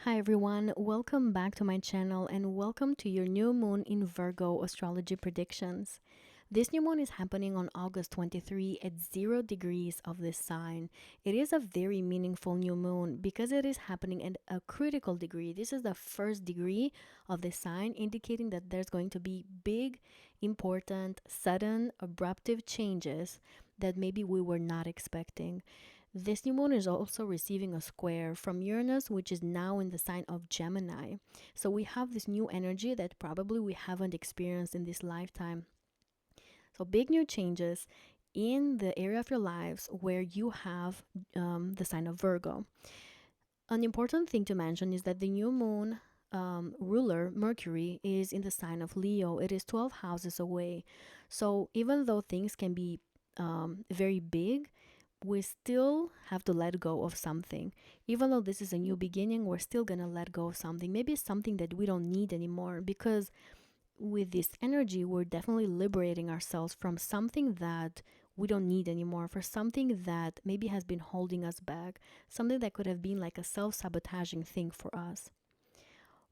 Hi everyone, welcome back to my channel and welcome to your new moon in Virgo astrology predictions. This new moon is happening on August 23 at 0 degrees of this sign. It is a very meaningful new moon because it is happening at a critical degree. This is the first degree of this sign, indicating that there's going to be big, important, sudden, abruptive changes that maybe we were not expecting. This new moon is also receiving a square from Uranus, which is now in the sign of Gemini. So we have this new energy that probably we haven't experienced in this lifetime. So big new changes in the area of your lives where you have the sign of Virgo. An important thing to mention is that the new moon ruler, Mercury, is in the sign of Leo. It is 12 houses away. So even though things can be very big, we still have to let go of something. Even though this is a new beginning, we're still gonna let go of something. Maybe it's something that we don't need anymore, because with this energy, we're definitely liberating ourselves from something that we don't need anymore, for something that maybe has been holding us back, something that could have been like a self-sabotaging thing for us.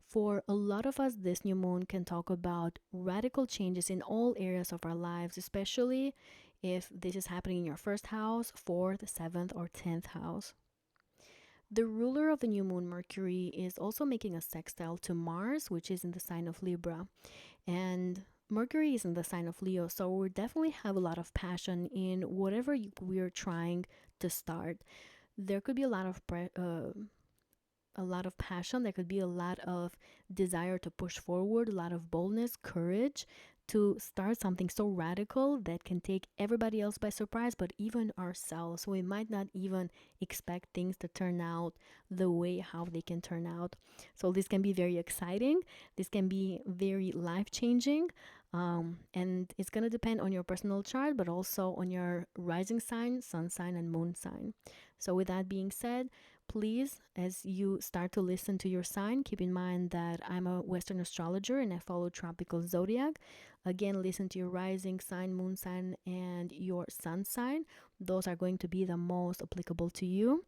For a lot of us, this new moon can talk about radical changes in all areas of our lives, especially if this is happening in your first house, fourth, seventh, or 10th house. The ruler of the new moon, Mercury, is also making a sextile to Mars, which is in the sign of Libra. And Mercury is in the sign of Leo, so we definitely have a lot of passion in whatever we're trying to start. There could be a lot of passion. There could be a lot of desire to push forward, a lot of boldness, courage to start something so radical that can take everybody else by surprise, but even ourselves. We might not even expect things to turn out the way how they can turn out. So this can be very exciting. This can be very life-changing. And it's going to depend on your personal chart, but also on your rising sign, sun sign, and moon sign. So with that being said, please, as you start to listen to your sign, keep in mind that I'm a Western astrologer and I follow tropical zodiac. Again, listen to your rising sign, moon sign, and your sun sign. Those are going to be the most applicable to you.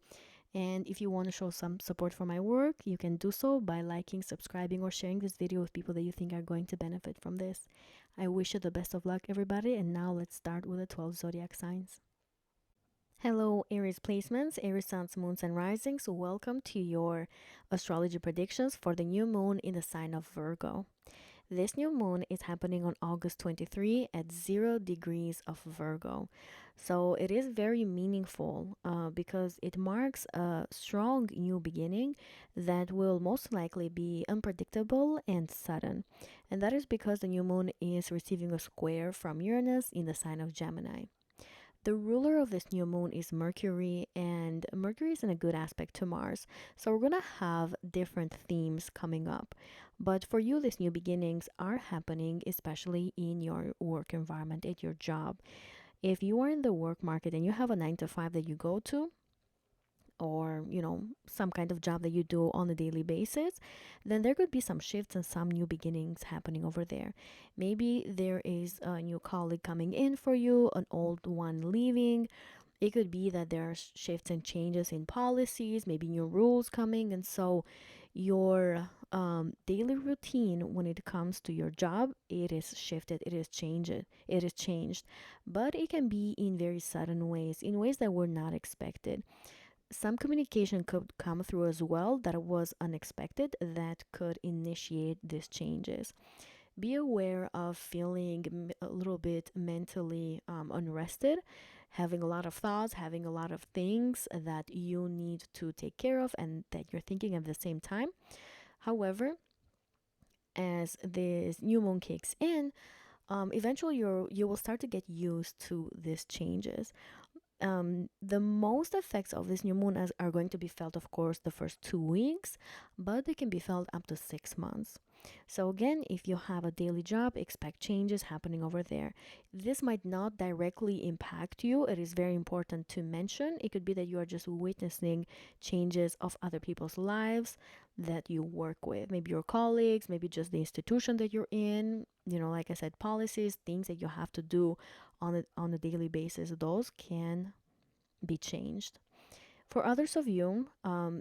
And if you want to show some support for my work, you can do so by liking, subscribing, or sharing this video with people that you think are going to benefit from this. I wish you the best of luck, everybody. And now let's start with the 12 zodiac signs. Hello, Aries placements, Aries suns, moons, and risings. So welcome to your astrology predictions for the new moon in the sign of Virgo. This new moon is happening on August 23 at 0 degrees of Virgo. So it is very meaningful because it marks a strong new beginning that will most likely be unpredictable and sudden. And that is because the new moon is receiving a square from Uranus in the sign of Gemini. The ruler of this new moon is Mercury, and Mercury is in a good aspect to Mars. So we're going to have different themes coming up. But for you, these new beginnings are happening, especially in your work environment, at your job. If you are in the work market and you have a 9 to 5 that you go to, or some kind of job that you do on a daily basis, then there could be some shifts and some new beginnings happening over there. Maybe there is a new colleague coming in for you, an old one leaving. It could be that there are shifts and changes in policies, maybe new rules coming, and so your daily routine when it comes to your job, it is shifted, it is changed. But it can be in very sudden ways, in ways that were not expected. Some communication could come through as well that was unexpected, that could initiate these changes. Be aware of feeling a little bit mentally unrested, having a lot of thoughts, having a lot of things that you need to take care of and that you're thinking at the same time. However, as this new moon kicks in, eventually you will start to get used to these changes. The most effects of this new moon are going to be felt, of course, the first 2 weeks, but they can be felt up to 6 months. So again, if you have a daily job, expect changes happening over there. This might not directly impact you. It is very important to mention. It could be that you are just witnessing changes of other people's lives that you work with, maybe your colleagues, maybe just the institution that you're in. Like I said, policies, things that you have to do on a daily basis, those can be changed. For others of you,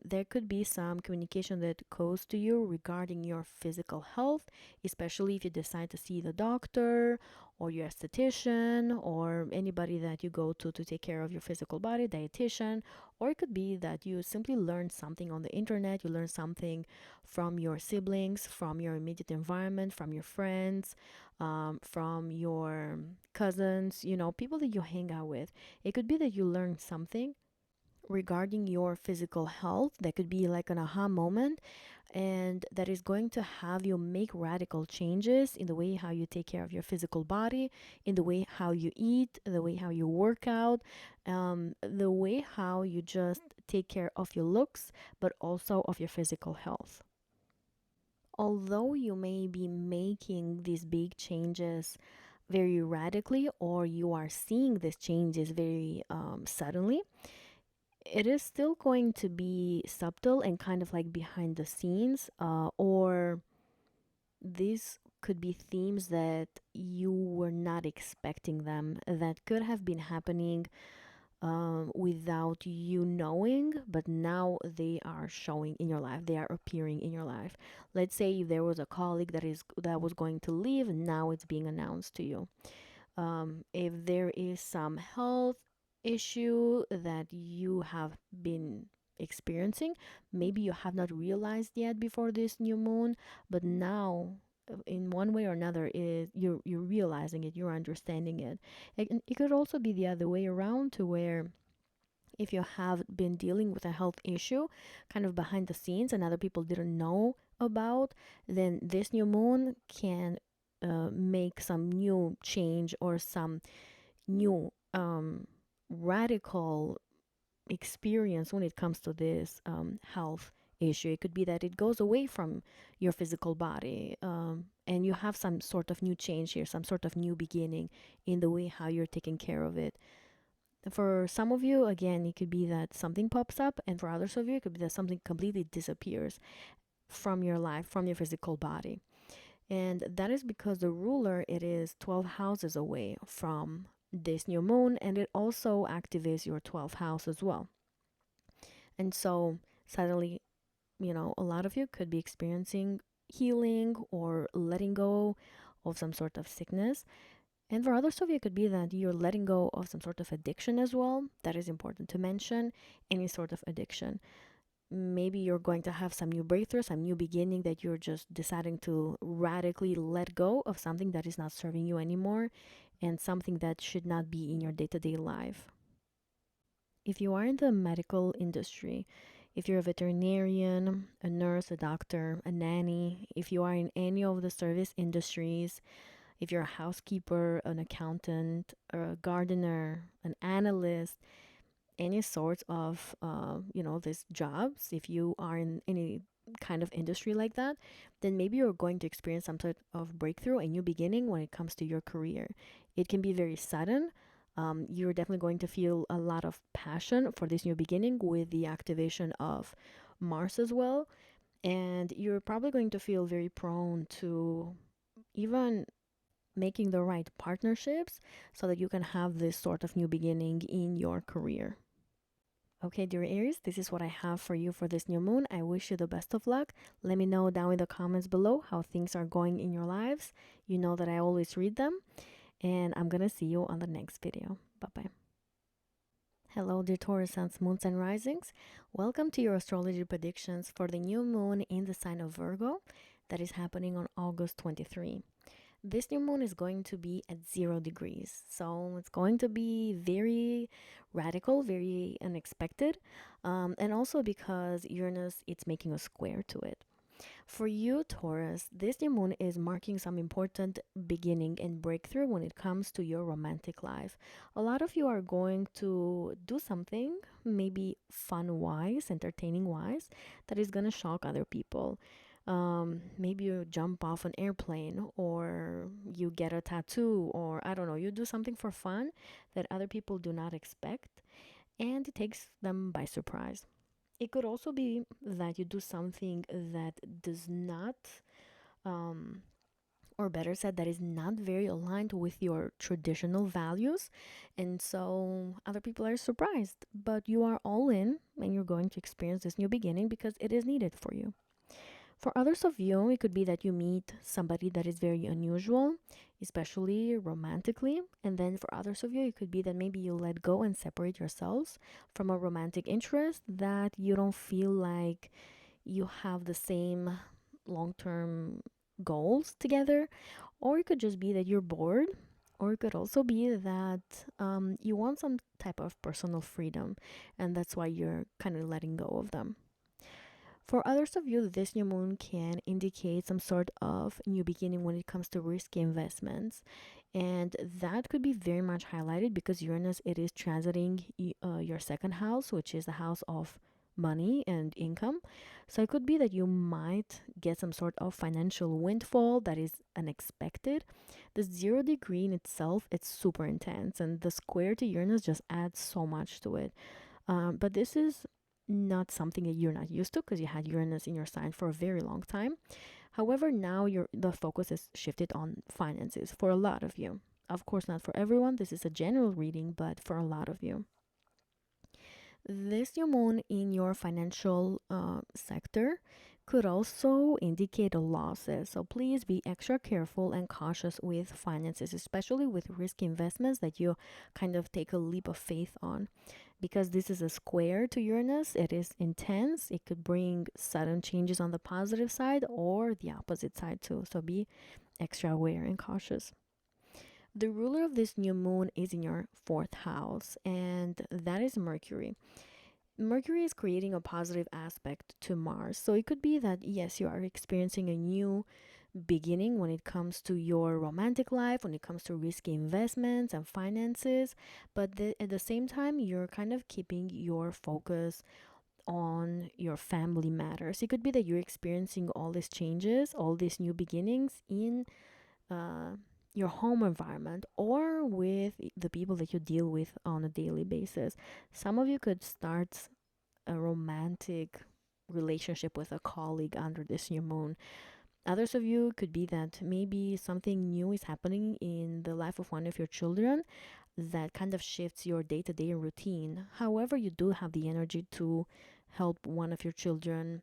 there could be some communication that goes to you regarding your physical health, especially if you decide to see the doctor or your esthetician or anybody that you go to take care of your physical body, dietitian. Or it could be that you simply learn something on the internet, you learn something from your siblings, from your immediate environment, from your friends, from your cousins, people that you hang out with. It could be that you learn something regarding your physical health that could be like an aha moment, and that is going to have you make radical changes in the way how you take care of your physical body, in the way how you eat, the way how you work out, the way how you just take care of your looks, but also of your physical health. Although you may be making these big changes very radically, or you are seeing these changes very suddenly, it is still going to be subtle and kind of like behind the scenes, or these could be themes that you were not expecting them, that could have been happening without you knowing, but now they are showing in your life, they are appearing in your life. Let's say if there was a colleague that was going to leave, now it's being announced to you. If there is some health issue that you have been experiencing, maybe you have not realized yet before this new moon, but now in one way or another is you're realizing it, you're understanding it. And it could also be the other way around, to where if you have been dealing with a health issue kind of behind the scenes and other people didn't know about, then this new moon can make some new change or some new radical experience when it comes to this health issue. It could be that it goes away from your physical body, and you have some sort of new change here, some sort of new beginning in the way how you're taking care of it. For some of you, again, it could be that something pops up, and for others of you, it could be that something completely disappears from your life, from your physical body. And that is because the ruler, it is 12 houses away from this new moon, and it also activates your 12th house as well. And so suddenly, a lot of you could be experiencing healing or letting go of some sort of sickness. And for others of you, it could be that you're letting go of some sort of addiction as well. That is important to mention. Any sort of addiction. Maybe you're going to have some new breakthrough, some new beginning, that you're just deciding to radically let go of something that is not serving you anymore and something that should not be in your day-to-day life. If you are in the medical industry, if you're a veterinarian, a nurse, a doctor, a nanny, if you are in any of the service industries, if you're a housekeeper, an accountant, a gardener, an analyst, any sorts of, these jobs, if you are in any kind of industry like that, then maybe you're going to experience some sort of breakthrough, a new beginning when it comes to your career. It can be very sudden. You're definitely going to feel a lot of passion for this new beginning with the activation of Mars as well. And you're probably going to feel very prone to even making the right partnerships so that you can have this sort of new beginning in your career. Okay, dear Aries, this is what I have for you for this new moon. I wish you the best of luck. Let me know down in the comments below how things are going in your lives. You know that I always read them. And I'm gonna see you on the next video. Bye-bye. Hello, dear Taurus suns, moons, and risings. Welcome to your astrology predictions for the new moon in the sign of Virgo that is happening on August 23. This new moon is going to be at 0 degrees. So it's going to be very radical, very unexpected. And also because Uranus, it's making a square to it. For you, Taurus, this new moon is marking some important beginning and breakthrough when it comes to your romantic life. A lot of you are going to do something, maybe fun-wise, entertaining-wise, that is going to shock other people. Maybe you jump off an airplane, or you get a tattoo, or I don't know, you do something for fun that other people do not expect, and it takes them by surprise. It could also be that you do something that does not um, or better said, that is not very aligned with your traditional values. And so other people are surprised, but you are all in and you're going to experience this new beginning because it is needed for you. For others of you, it could be that you meet somebody that is very unusual, especially romantically. And then for others of you, it could be that maybe you let go and separate yourselves from a romantic interest that you don't feel like you have the same long term goals together. Or it could just be that you're bored. Or it could also be that you want some type of personal freedom, and that's why you're kind of letting go of them. For others of you, this new moon can indicate some sort of new beginning when it comes to risky investments. And that could be very much highlighted because Uranus, it is transiting your second house, which is the house of money and income. So it could be that you might get some sort of financial windfall that is unexpected. The 0 degree in itself, it's super intense, and the square to Uranus just adds so much to it. But this is not something that you're not used to because you had Uranus in your sign for a very long time. However, now the focus is shifted on finances for a lot of you. Of course, not for everyone. This is a general reading, but for a lot of you. This new moon in your financial sector could also indicate losses. So please be extra careful and cautious with finances, especially with risky investments that you kind of take a leap of faith on. Because this is a square to Uranus, it is intense. It could bring sudden changes on the positive side or the opposite side too. So be extra aware and cautious. The ruler of this new moon is in your fourth house, and that is Mercury. Mercury is creating a positive aspect to Mars. So it could be that, yes, you are experiencing a new beginning when it comes to your romantic life, when it comes to risky investments and finances. But at the same time, you're kind of keeping your focus on your family matters. It could be that you're experiencing all these changes, all these new beginnings in uh, your home environment or with the people that you deal with on a daily basis. Some of you could start a romantic relationship with a colleague under this new moon. Others of you could be that maybe something new is happening in the life of one of your children that kind of shifts your day to day routine. However, you do have the energy to help one of your children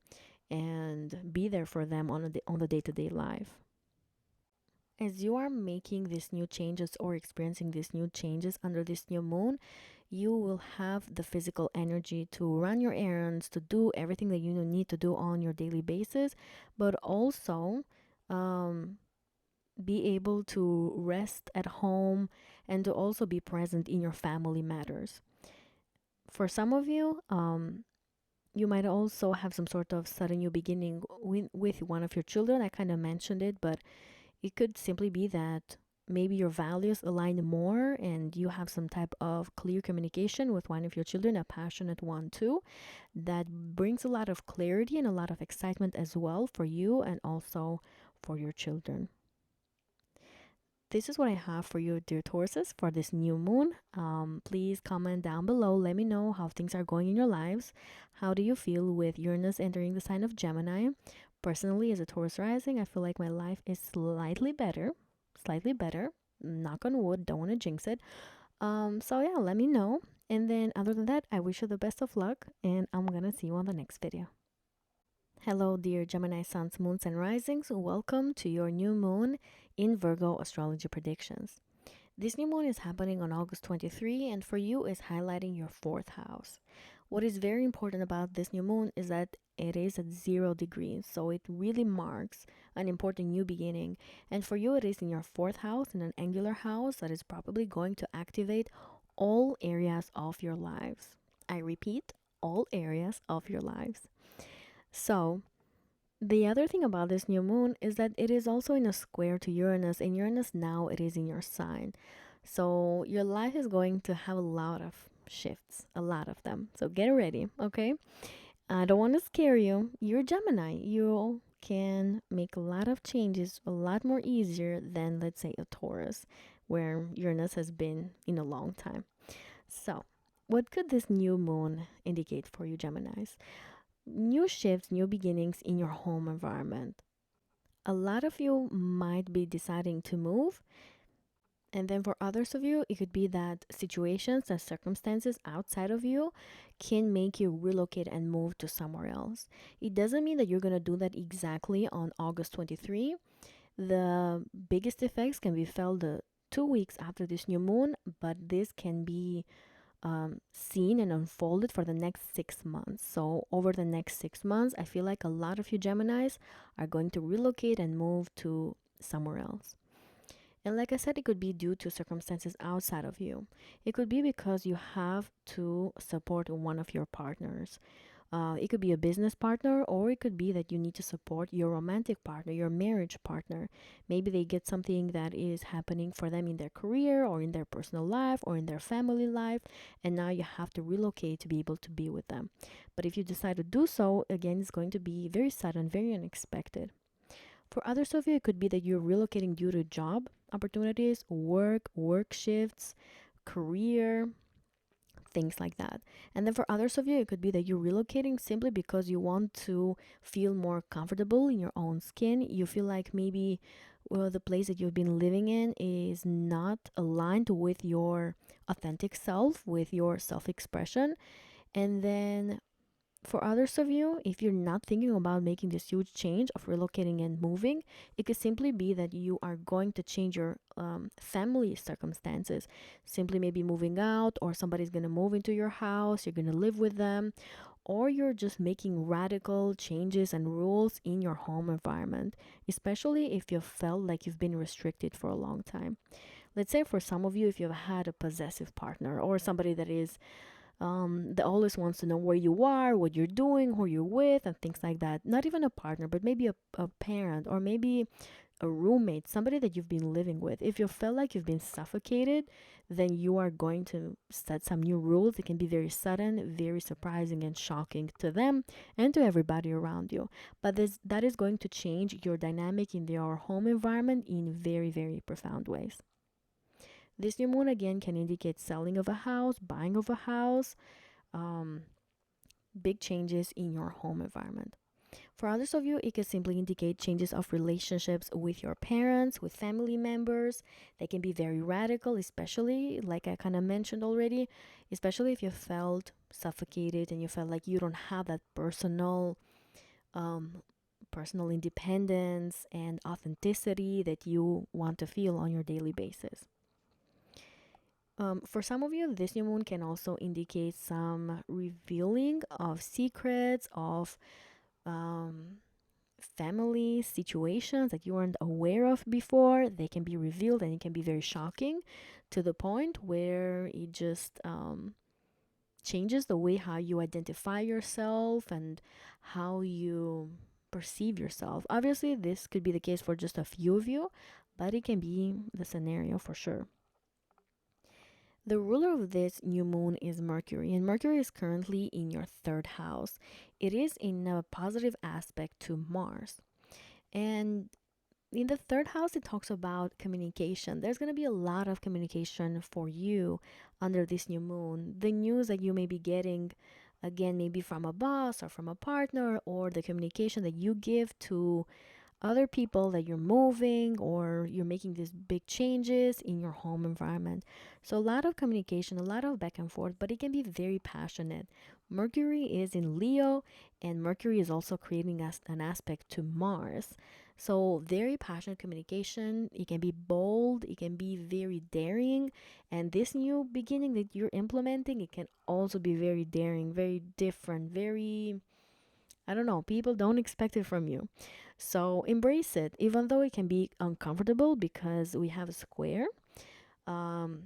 and be there for them on the day to day life. As you are making these new changes or experiencing these new changes under this new moon, you will have the physical energy to run your errands, to do everything that you need to do on your daily basis, but also um, be able to rest at home and to also be present in your family matters. For some of you, you might also have some sort of sudden new beginning with one of your children. I kind of mentioned it, but it could simply be that maybe your values align more and you have some type of clear communication with one of your children, a passionate one too, that brings a lot of clarity and a lot of excitement as well for you and also for your children. This is what I have for you, dear Tauruses, for this new moon. Please comment down below. Let me know how things are going in your lives. How do you feel with Uranus entering the sign of Gemini? Personally, as a Taurus rising, I feel like my life is slightly better. Slightly better. Knock on wood. Don't want to jinx it. So yeah, let me know. And then other than that, I wish you the best of luck, and I'm gonna see you on the next video. Hello, dear Gemini suns, moons, and risings. Welcome to your new moon in Virgo astrology predictions. This new moon is happening on August 23, and for you is highlighting your fourth house. What is very important about this new moon is that it is at 0 degrees, so it really marks an important new beginning. And for you, it is in your fourth house, in an angular house that is probably going to activate all areas of your lives. I repeat, all areas of your lives. So, the other thing about this new moon is that it is also in a square to Uranus, and Uranus now it is in your sign. So, your life is going to have a lot of shifts, a lot of them. So, get ready, okay? I don't want to scare you. You're Gemini. You can make a lot of changes a lot more easier than, let's say, a Taurus, where Uranus has been in a long time. So, what could this new moon indicate for you, Geminis? New shifts, new beginnings in your home environment. A lot of you might be deciding to move. And then for others of you, it could be that situations and circumstances outside of you can make you relocate and move to somewhere else. It doesn't mean that you're going to do that exactly on August 23. The biggest effects can be felt the 2 weeks after this new moon, but this can be seen and unfolded for the next 6 months. So, over the next 6 months, I feel like a lot of you Geminis are going to relocate and move to somewhere else. And like I said, it could be due to circumstances outside of you. It could be because you have to support one of your partners. It could be a business partner, or it could be that you need to support your romantic partner, your marriage partner. Maybe they get something that is happening for them in their career, or in their personal life, or in their family life, and now you have to relocate to be able to be with them. But if you decide to do so, again, it's going to be very sudden, very unexpected. For others of you, it could be that you're relocating due to job opportunities, work shifts, career, things like that. And then for others of you, it could be that you're relocating simply because you want to feel more comfortable in your own skin. You feel like maybe the place that you've been living in is not aligned with your authentic self, with your self expression. And then for others of you, if you're not thinking about making this huge change of relocating and moving, it could simply be that you are going to change your family circumstances. Simply maybe moving out, or somebody's going to move into your house, you're going to live with them, or you're just making radical changes and rules in your home environment, especially if you've felt like you've been restricted for a long time. Let's say for some of you, if you've had a possessive partner or somebody that is that always wants to know where you are, what you're doing, who you're with, and things like that. Not even a partner, but maybe a parent, or maybe a roommate, somebody that you've been living with. If you felt like you've been suffocated, then you are going to set some new rules. It can be very sudden, very surprising, and shocking to them and to everybody around you. But that is going to change your dynamic in your home environment in very, very profound ways. This new moon again can indicate selling of a house, buying of a house, um, big changes in your home environment. For others of you, it can simply indicate changes of relationships with your parents, with family members. They can be very radical, especially, like I kind of mentioned already, especially if you felt suffocated and you felt like you don't have that um, personal independence and authenticity that you want to feel on your daily basis. For some of you, this new moon can also indicate some revealing of secrets, of um, family situations that you weren't aware of before. They can be revealed and it can be very shocking to the point where it just changes the way how you identify yourself and how you perceive yourself. Obviously, this could be the case for just a few of you, but it can be the scenario for sure. The ruler of this new moon is Mercury, and Mercury is currently in your third house. It is in a positive aspect to Mars. And in the third house, it talks about communication. There's going to be a lot of communication for you under this new moon. The news that you may be getting, again, maybe from a boss or from a partner, or the communication that you give to other people that you're moving or you're making these big changes in your home environment. So, a lot of communication, a lot of back and forth, but it can be very passionate. Mercury is in Leo, and Mercury is also creating an aspect to Mars. So, very passionate communication. It can be bold, it can be very daring, and this new beginning that you're implementing, it can also be very daring, very different, very, I don't know, people don't expect it from you. So embrace it, even though it can be uncomfortable because we have a square. Um,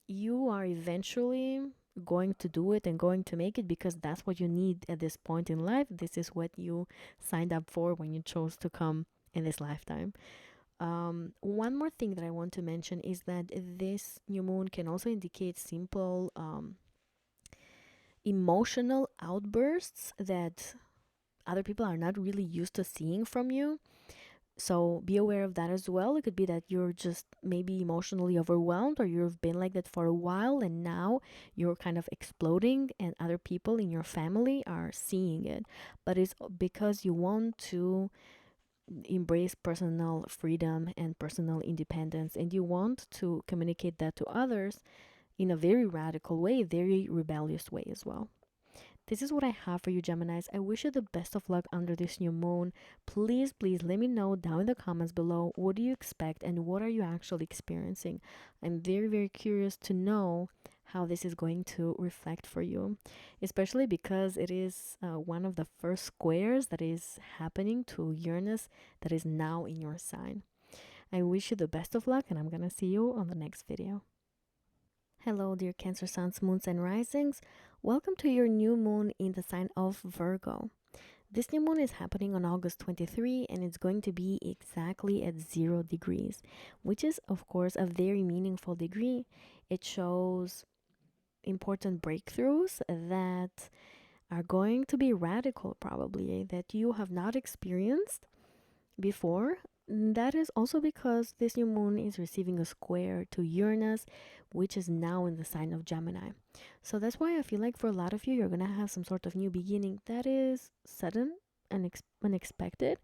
you are eventually going to do it and going to make it because that's what you need at this point in life. This is what you signed up for when you chose to come in this lifetime. One more thing that I want to mention is that this new moon can also indicate simple emotional outbursts that other people are not really used to seeing from you. So be aware of that as well. It could be that you're just maybe emotionally overwhelmed, or you've been like that for a while and now you're kind of exploding and other people in your family are seeing it. But it's because you want to embrace personal freedom and personal independence, and you want to communicate that to others in a very radical way, very rebellious way as well. This is what I have for you, Geminis. I wish you the best of luck under this new moon. Please, please let me know down in the comments below, what do you expect and what are you actually experiencing? I'm very, very curious to know how this is going to reflect for you, especially because it is one of the first squares that is happening to Uranus that is now in your sign. I wish you the best of luck, and I'm gonna see you on the next video. Hello, dear Cancer suns, moons, and risings. Welcome to your new moon in the sign of Virgo. This new moon is happening on August 23 and it's going to be exactly at 0 degrees, which is, of course, a very meaningful degree. It shows important breakthroughs that are going to be radical, probably, that you have not experienced before. That is also because this new moon is receiving a square to Uranus, which is now in the sign of Gemini. So that's why I feel like for a lot of you, you're going to have some sort of new beginning that is sudden and unexpected,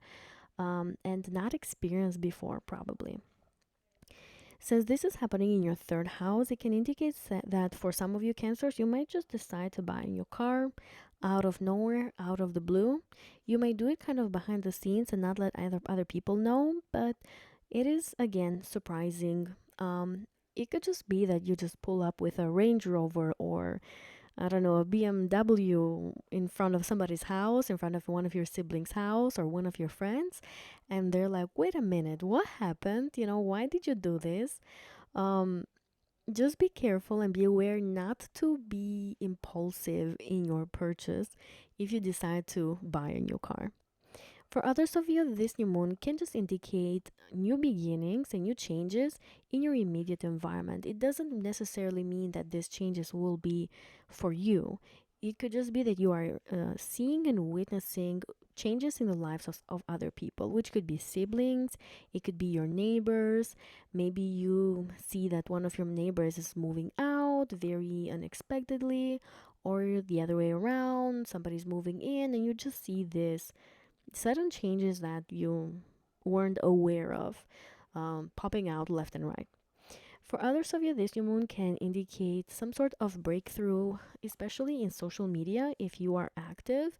and not experienced before, probably. Since this is happening in your third house, it can indicate that for some of you Cancers, you might just decide to buy a new car out of nowhere, out of the blue. You may do it kind of behind the scenes and not let either other people know, but it is, again, surprising. It could just be that you just pull up with a Range Rover or, I don't know, a BMW in front of somebody's house, in front of one of your siblings' house or one of your friends, and they're like, wait a minute, what happened? You know, why did you do this? Um, just be careful and be aware not to be impulsive in your purchase if you decide to buy a new car. For others of you, this new moon can just indicate new beginnings and new changes in your immediate environment. It doesn't necessarily mean that these changes will be for you. It could just be that you are seeing and witnessing changes in the lives of other people, which could be siblings, it could be your neighbors. Maybe you see that one of your neighbors is moving out very unexpectedly, or the other way around, somebody's moving in, and you just see this sudden changes that you weren't aware of, popping out left and right. For others of you, this new moon can indicate some sort of breakthrough, especially in social media if you are active.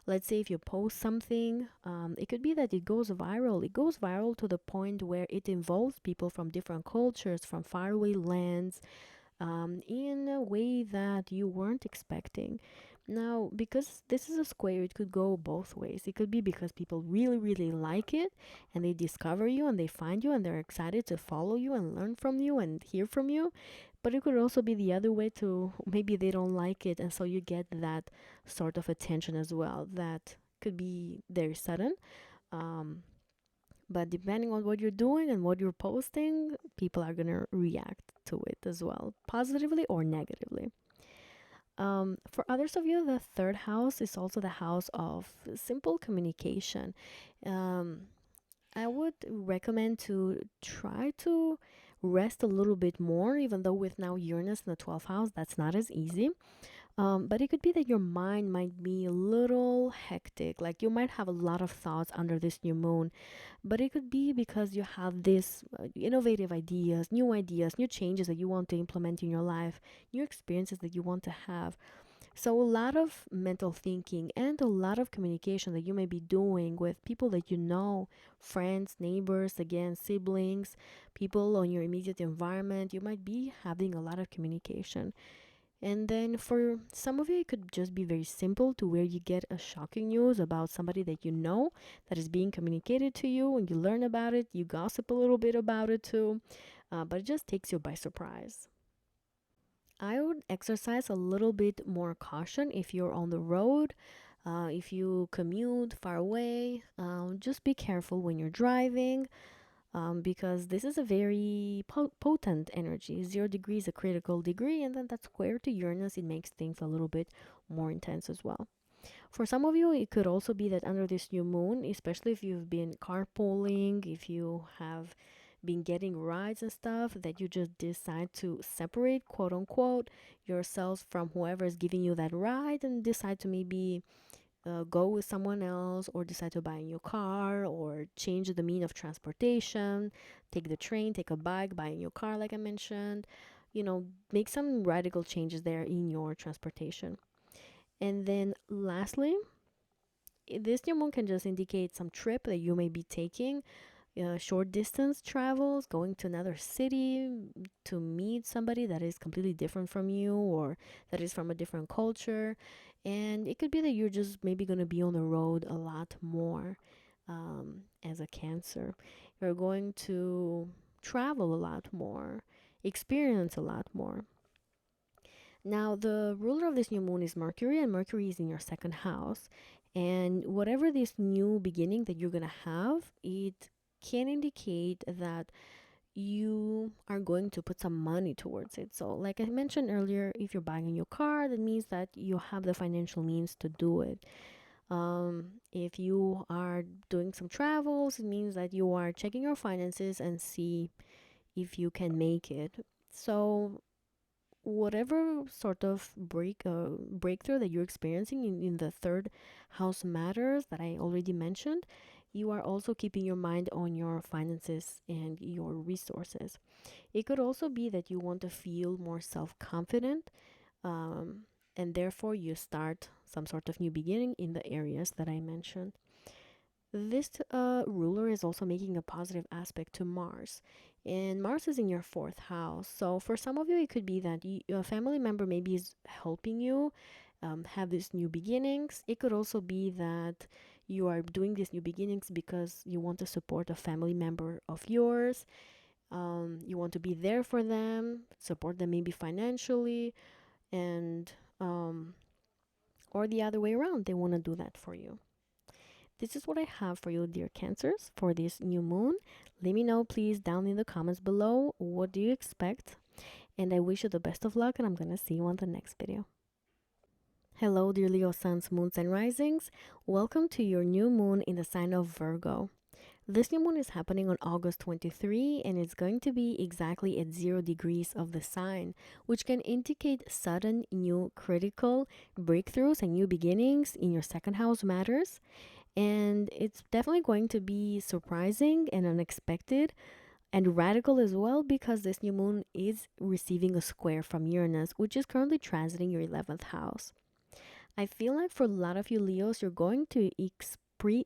Let's say if you post something, it could be that it goes viral. It goes viral to the point where it involves people from different cultures, from faraway lands, in a way that you weren't expecting. Now, because this is a square, it could go both ways. It could be because people really, really like it and they discover you and they find you and they're excited to follow you and learn from you and hear from you. But it could also be the other way, to maybe they don't like it and so you get that sort of attention as well. That could be very sudden. Um, but depending on what you're doing and what you're posting, people are going to react to it as well, positively or negatively. For others of you, the third house is also the house of simple communication. Um, I would recommend to try to rest a little bit more, even though with now Uranus in the 12th house, that's not as easy. But it could be that your mind might be a little hectic, like you might have a lot of thoughts under this new moon, but it could be because you have these innovative ideas, new changes that you want to implement in your life, new experiences that you want to have. So, a lot of mental thinking and a lot of communication that you may be doing with people that you know, friends, neighbors, again, siblings, people on your immediate environment. You might be having a lot of communication. And then for some of you, it could just be very simple, to where you get a shocking news about somebody that you know that is being communicated to you, and you learn about it, you gossip a little bit about it too, but it just takes you by surprise. I would exercise a little bit more caution if you're on the road. If you commute far away, just be careful when you're driving, because this is a very potent energy. 0 degrees, a critical degree, and then that's square to Uranus. It makes things a little bit more intense as well. For some of you, it could also be that under this new moon, especially if you've been carpooling, if you have been getting rides and stuff, that you just decide to separate, quote unquote, yourselves from whoever is giving you that ride, and decide to maybe go with someone else, or decide to buy a new car, or change the mean of transportation, take the train, take a bike, buy a new car, like I mentioned. Make some radical changes there in your transportation. And then lastly, this new moon can just indicate some trip that you may be taking, short distance travels, going to another city to meet somebody that is completely different from you, or that is from a different culture. And it could be that you're just maybe going to be on the road a lot more. As a Cancer, you're going to travel a lot more, experience a lot more. Now, the ruler of this new moon is Mercury, and Mercury is in your second house. And whatever this new beginning that you're going to have, it can indicate that you are going to put some money towards it. So, like I mentioned earlier, if you're buying a new car, that means that you have the financial means to do it. If you are doing some travels, it means that you are checking your finances and see if you can make it. So, whatever sort of breakthrough that you're experiencing in the third house matters that I already mentioned, you are also keeping your mind on your finances and your resources. It could also be that you want to feel more self-confident, um, and therefore you start some sort of new beginning in the areas that I mentioned. This ruler is also making a positive aspect to Mars, and Mars is in your fourth house. So for some of you, it could be that a family member maybe is helping you have these new beginnings. It could also be that you are doing these new beginnings because you want to support a family member of yours. You want to be there for them, support them maybe financially, and or the other way around, they want to do that for you. This is what I have for you, dear Cancers, for this new moon. Let me know, please, down in the comments below. What do you expect? And I wish you the best of luck, and I'm going to see you on the next video. Hello, dear Leo suns, moons, and risings. Welcome to your new moon in the sign of Virgo. This new moon is happening on August 23, and it's going to be exactly at 0 degrees of the sign, which can indicate sudden, new, critical breakthroughs and new beginnings in your second house matters. And it's definitely going to be surprising and unexpected and radical as well, because this new moon is receiving a square from Uranus, which is currently transiting your 11th house. I feel like for a lot of you Leos, you're going to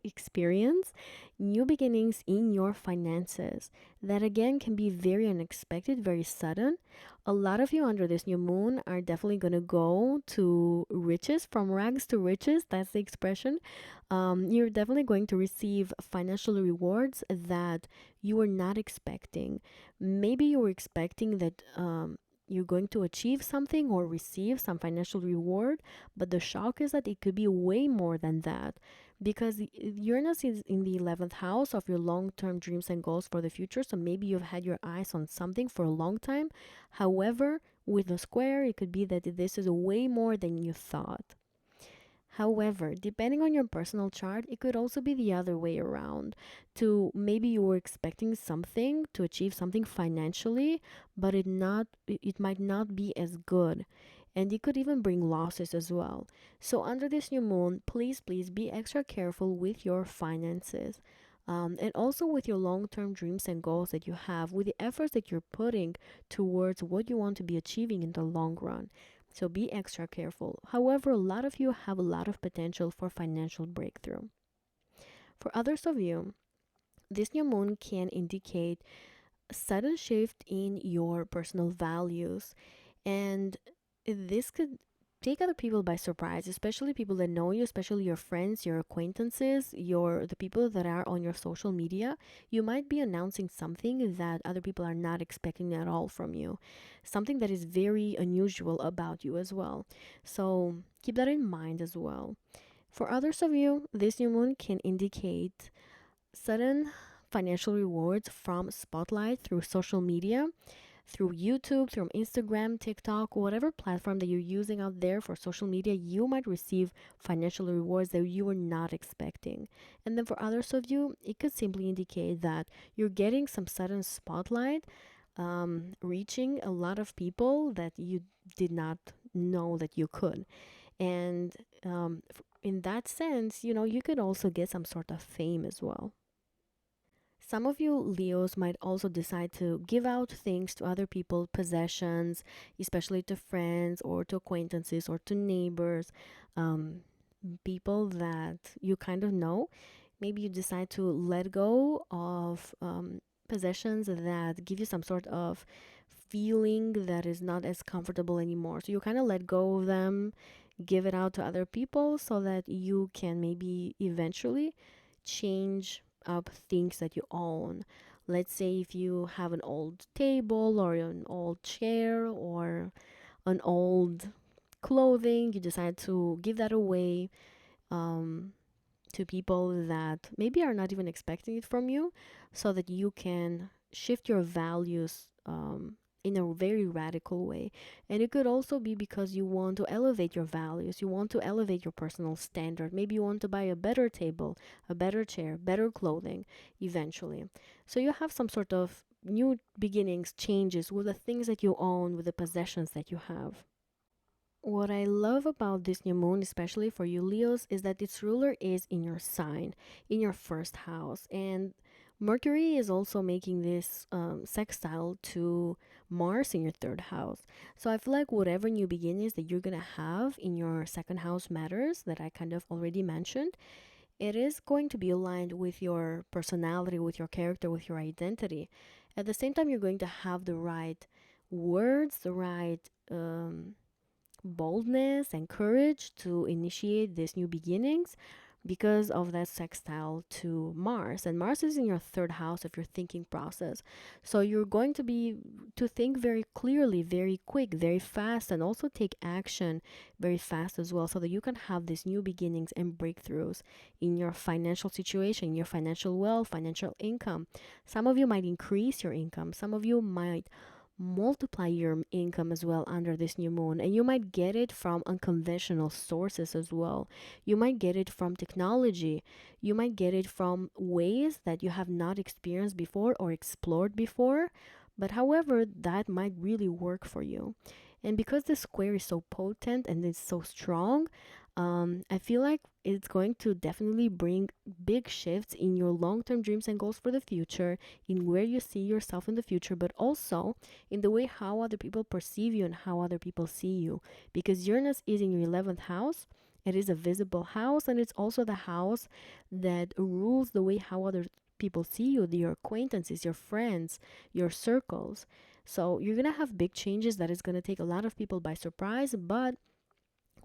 experience new beginnings in your finances that again can be very unexpected, very sudden. A lot of you under this new moon are definitely going to go to riches, from rags to riches. That's the expression. You're definitely going to receive financial rewards that you were not expecting. Maybe you were expecting that you're going to achieve something or receive some financial reward, but the shock is that it could be way more than that, because Uranus is in the 11th house of your long-term dreams and goals for the future. So maybe you've had your eyes on something for a long time. However, with the square, it could be that this is way more than you thought. However, depending on your personal chart, it could also be the other way around. To maybe you were expecting something to achieve something financially, but it might not be as good. And it could even bring losses as well. So under this new moon, please be extra careful with your finances. And also with your long-term dreams and goals that you have, with the efforts that you're putting towards what you want to be achieving in the long run. So be extra careful. However, a lot of you have a lot of potential for financial breakthrough. For others of you, this new moon can indicate a sudden shift in your personal values, and this could take other people by surprise, especially people that know you, especially your friends, your acquaintances, the people that are on your social media. You might be announcing something that other people are not expecting at all from you, something that is very unusual about you as well. So keep that in mind as well. For others of you, this new moon can indicate sudden financial rewards from spotlight through social media, through YouTube, through Instagram, TikTok, whatever platform that you're using out there for social media. You might receive financial rewards that you were not expecting. And then for others of you, it could simply indicate that you're getting some sudden spotlight, reaching a lot of people that you did not know that you could. And in that sense, you could also get some sort of fame as well. Some of you Leos might also decide to give out things to other people, possessions, especially to friends or to acquaintances or to neighbors, um, people that you kind of know. Maybe you decide to let go of possessions that give you some sort of feeling that is not as comfortable anymore. So you kind of let go of them, give it out to other people so that you can maybe eventually change up things that you own. Let's say if you have an old table or an old chair or an old clothing, you decide to give that away. Um, to people that maybe are not even expecting it from you so that you can shift your values in a very radical way. And it could also be because you want to elevate your values, you want to elevate your personal standard. Maybe you want to buy a better table, a better chair, better clothing eventually. So you have some sort of new beginnings, changes with the things that you own, with the possessions that you have. What I love about this new moon, especially for you Leos, is that its ruler is in your sign, in your first house. And Mercury is also making this sextile to Mars in your third house. So I feel like whatever new beginnings that you're going to have in your second house matters, that I kind of already mentioned, it is going to be aligned with your personality, with your character, with your identity. At the same time, you're going to have the right words, the right boldness and courage to initiate these new beginnings because of that sextile to Mars. And Mars is in your third house of your thinking process. So you're going to be to think very clearly, very quick, very fast, and also take action very fast as well so that you can have these new beginnings and breakthroughs in your financial situation, your financial wealth, financial income. Some of you might increase your income. Some of you might multiply your income as well under this new moon, and you might get it from unconventional sources as well. You might get it from technology, you might get it from ways that you have not experienced before or explored before, but however that might really work for you. And because the square is so potent and it's so strong, I feel like it's going to definitely bring big shifts in your long-term dreams and goals for the future, in where you see yourself in the future, but also in the way how other people perceive you and how other people see you. Because Uranus is in your 11th house. It is a visible house, and it's also the house that rules the way how other people see you, your acquaintances, your friends, your circles. So you're going to have big changes that is going to take a lot of people by surprise, but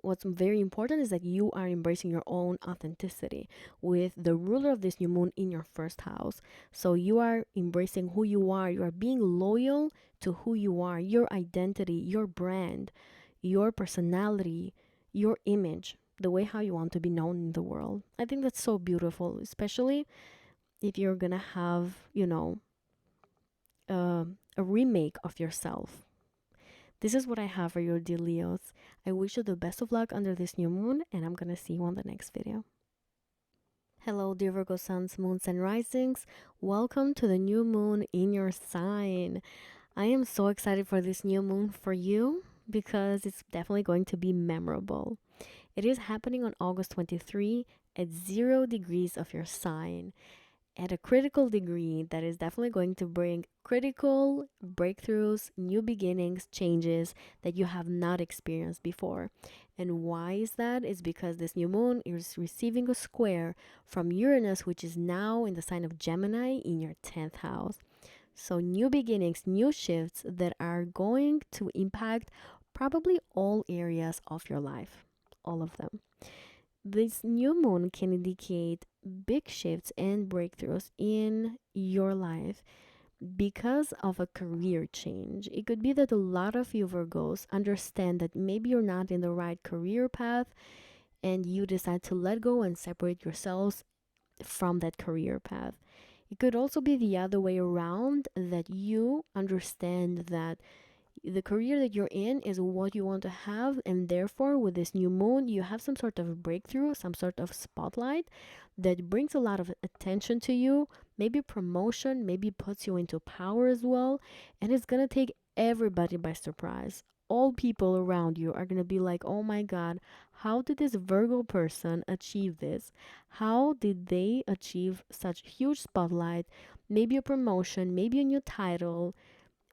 what's very important is that you are embracing your own authenticity with the ruler of this new moon in your first house. So you are embracing who you are. You are being loyal to who you are, your identity, your brand, your personality, your image, the way how you want to be known in the world. I think that's so beautiful, especially if you're gonna have, a remake of yourself. This is what I have for you, dear Leos. I wish you the best of luck under this new moon, and I'm gonna see you on the next video. Hello, dear Virgo suns, moons, and risings. Welcome to the new moon in your sign. I am so excited for this new moon for you because it's definitely going to be memorable. It is happening on August 23 at 0 degrees of your sign, at a critical degree that is definitely going to bring critical breakthroughs, new beginnings, changes that you have not experienced before. And why is that? It's because this new moon is receiving a square from Uranus, which is now in the sign of Gemini in your 10th house. So, new beginnings, new shifts that are going to impact probably all areas of your life, all of them. This new moon can indicate big shifts and breakthroughs in your life because of a career change. It could be that a lot of you Virgos understand that maybe you're not in the right career path and you decide to let go and separate yourselves from that career path. It could also be the other way around, that you understand that the career that you're in is what you want to have, and therefore with this new moon you have some sort of breakthrough, some sort of spotlight that brings a lot of attention to you, maybe promotion, maybe puts you into power as well, and it's gonna take everybody by surprise. All people around you are gonna be like, oh my god, How did this Virgo person achieve this? How did they achieve such huge spotlight? Maybe a promotion, maybe a new title,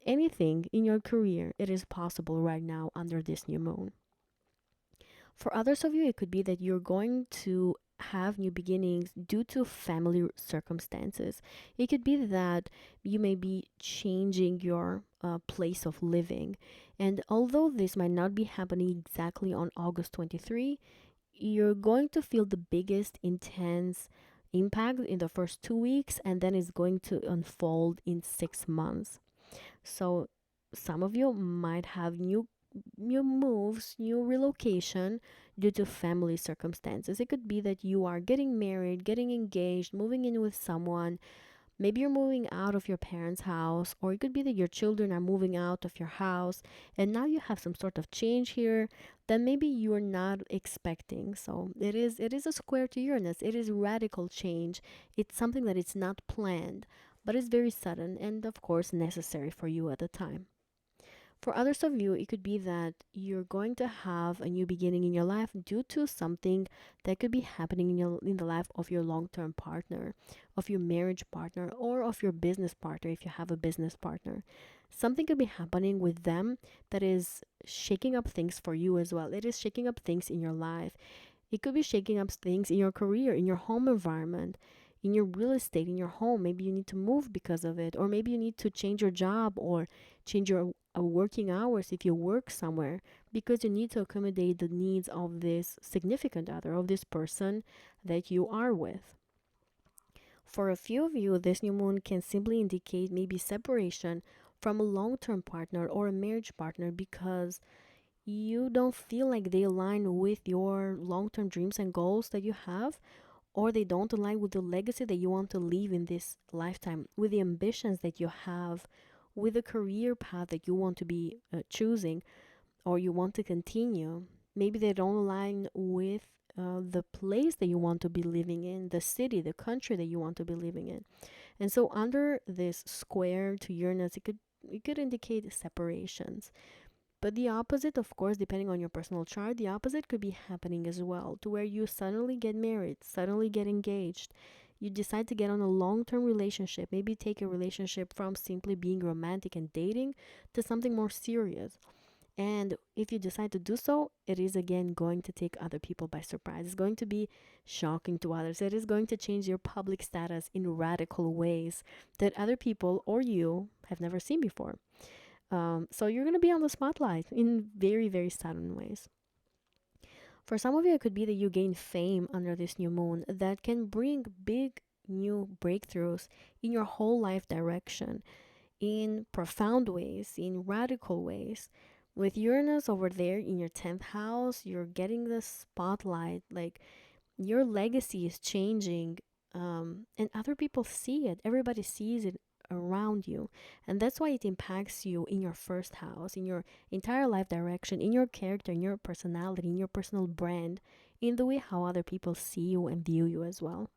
anything in your career. It is possible right now under this new moon. For others of you, it could be that you're going to have new beginnings due to family circumstances. It could be that you may be changing your place of living. And although this might not be happening exactly on August 23, you're going to feel the biggest intense impact in the first 2 weeks, and then it's going to unfold in 6 months. So some of you might have new moves, new relocation due to family circumstances. It could be that you are getting married, getting engaged, moving in with someone. Maybe you're moving out of your parents' house, or it could be that your children are moving out of your house, and now you have some sort of change here that maybe you are not expecting. So it is a square to Uranus. It is radical change. It's something that it's not planned, but it's very sudden and of course necessary for you at the time. For others of you, it could be that you're going to have a new beginning in your life due to something that could be happening in the life of your long-term partner, of your marriage partner, or of your business partner if you have a business partner. Something could be happening with them that is shaking up things for you as well. It is shaking up things in your life. It could be shaking up things in your career, in your home environment, in your real estate, in your home. Maybe you need to move because of it, or maybe you need to change your job or change your working hours if you work somewhere because you need to accommodate the needs of this significant other, of this person that you are with. For a few of you, this new moon can simply indicate maybe separation from a long term partner or a marriage partner because you don't feel like they align with your long term dreams and goals that you have, or they don't align with the legacy that you want to leave in this lifetime, with the ambitions that you have, with the career path that you want to be choosing or you want to continue. Maybe they don't align with the place that you want to be living in, the city, the country that you want to be living in. And so under this square to Uranus, it could indicate separations. But the opposite, of course, depending on your personal chart, the opposite could be happening as well, to where you suddenly get married, suddenly get engaged. You decide to get on a long term relationship, maybe take a relationship from simply being romantic and dating to something more serious. And if you decide to do so, it is again going to take other people by surprise. It's going to be shocking to others. It is going to change your public status in radical ways that other people or you have never seen before. So you're going to be on the spotlight in very, very sudden ways. For some of you, it could be that you gain fame under this new moon that can bring big new breakthroughs in your whole life direction, in profound ways, in radical ways. With Uranus over there in your 10th house, you're getting the spotlight. Like your legacy is changing, and other people see it. Everybody sees it around you, and that's why it impacts you in your first house, in your entire life direction, in your character, in your personality, in your personal brand, in the way how other people see you and view you as well.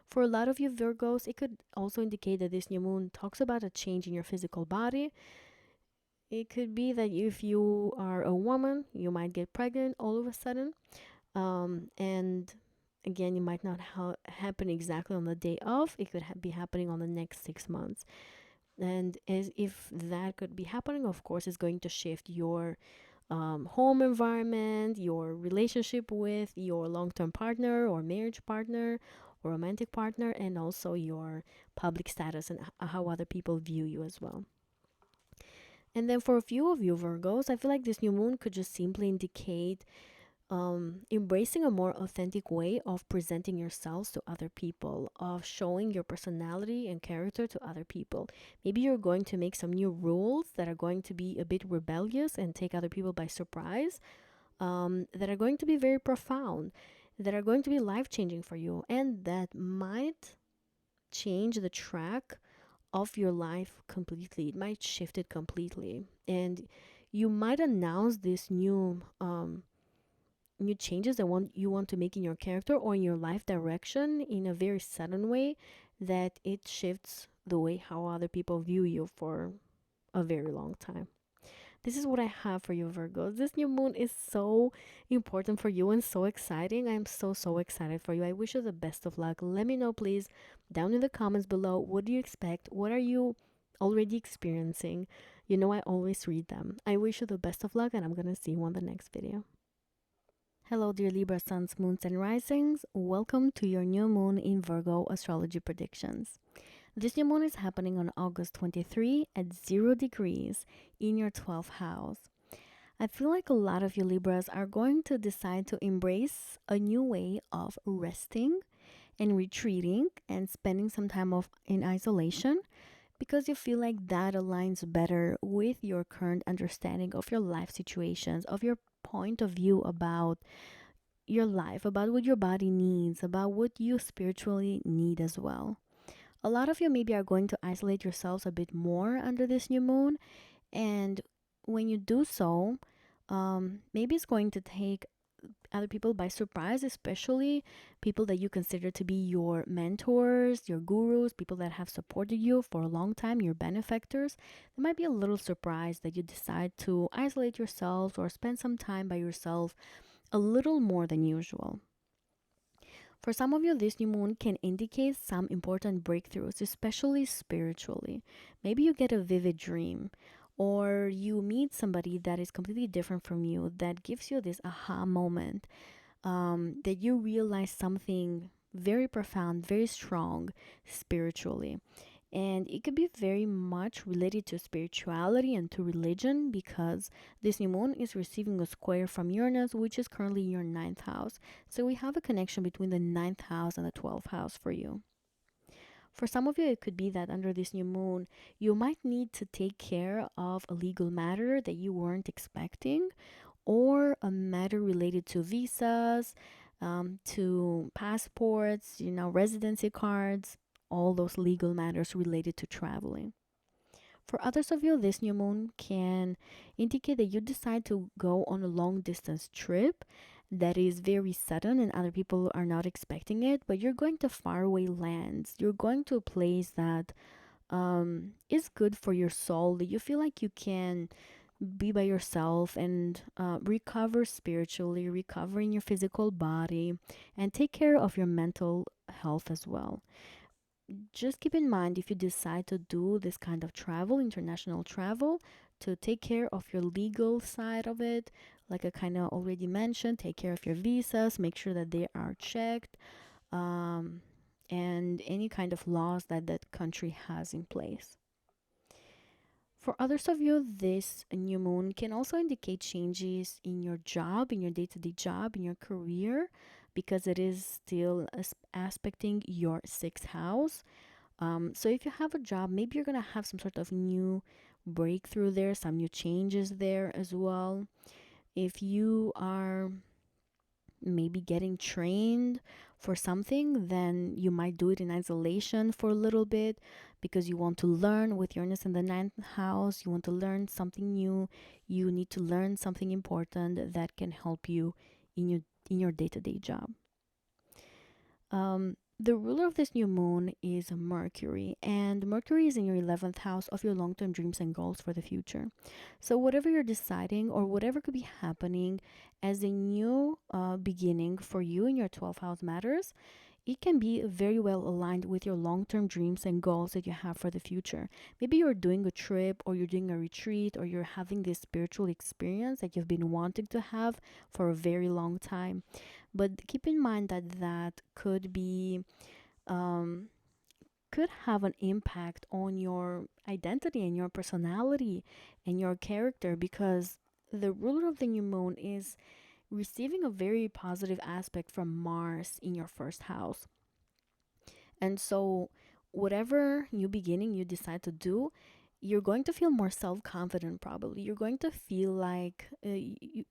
For a lot of you Virgos, it could also indicate that this new moon talks about a change in your physical body. It could be that if you are a woman, you might get pregnant all of a sudden. And again, it might not happen exactly on the day of. It could be happening on the next 6 months. And as if that could be happening, of course, it's going to shift your home environment, your relationship with your long-term partner or marriage partner or romantic partner, and also your public status and how other people view you as well. And then for a few of you Virgos, I feel like this new moon could just simply indicate embracing a more authentic way of presenting yourselves to other people, of showing your personality and character to other people. Maybe you're going to make some new rules that are going to be a bit rebellious and take other people by surprise, that are going to be very profound, that are going to be life changing for you, and that might change the track of your life completely. It might shift it completely. And you might announce this new changes that you want to make in your character or in your life direction in a very sudden way that it shifts the way how other people view you for a very long time. This is what I have for you, Virgos. This new moon is so important for you and so exciting. I'm so excited for you. I wish you the best of luck. Let me know, please, down in the comments below. What do you expect? What are you already experiencing? You know, I always read them. I wish you the best of luck, and I'm going to see you on the next video. Hello, dear Libra suns, moons, and risings. Welcome to your new moon in Virgo astrology predictions. This new moon is happening on August 23 at 0 degrees in your 12th house. I feel like a lot of you Libras are going to decide to embrace a new way of resting and retreating and spending some time off in isolation because you feel like that aligns better with your current understanding of your life situations, of your point of view about your life, about what your body needs, about what you spiritually need as well. A lot of you maybe are going to isolate yourselves a bit more under this new moon, and when you do so, maybe it's going to take other people by surprise, especially people that you consider to be your mentors, your gurus, people that have supported you for a long time, your benefactors. They might be a little surprised that you decide to isolate yourself or spend some time by yourself a little more than usual. For some of you, this new moon can indicate some important breakthroughs, especially spiritually. Maybe you get a vivid dream, or you meet somebody that is completely different from you that gives you this aha moment, that you realize something very profound, very strong spiritually. And it could be very much related to spirituality and to religion because this new moon is receiving a square from Uranus, which is currently in your ninth house. So we have a connection between the ninth house and the 12th house for you. For some of you, it could be that under this new moon, you might need to take care of a legal matter that you weren't expecting, or a matter related to visas, to passports, residency cards, all those legal matters related to traveling. For others of you, this new moon can indicate that you decide to go on a long distance trip that is very sudden and other people are not expecting it, but you're going to faraway lands. You're going to a place that is good for your soul, that you feel like you can be by yourself and recover spiritually, recover in your physical body, and take care of your mental health as well. Just keep in mind, if you decide to do this kind of travel, international travel, to take care of your legal side of it, like I kind of already mentioned, take care of your visas, make sure that they are checked, um, and any kind of laws that that country has in place. For others of you, this new moon can also indicate changes in your job, in your day to day job, in your career, because it is still aspecting your sixth house. So if you have a job, maybe you're going to have some sort of new breakthrough there, some new changes there as well. If you are maybe getting trained for something, then you might do it in isolation for a little bit because you want to learn with Uranus in the ninth house. You want to learn something new. You need to learn something important that can help you in your day-to-day job. The ruler of this new moon is Mercury, and Mercury is in your 11th house of your long-term dreams and goals for the future. So whatever you're deciding or whatever could be happening as a new beginning for you in your 12th house matters, it can be very well aligned with your long-term dreams and goals that you have for the future. Maybe you're doing a trip or you're doing a retreat or you're having this spiritual experience that you've been wanting to have for a very long time. But keep in mind that that could be could have an impact on your identity and your personality and your character, because the ruler of the new moon is receiving a very positive aspect from Mars in your first house. And so whatever new beginning you decide to do, you're going to feel more self-confident. Probably you're going to feel like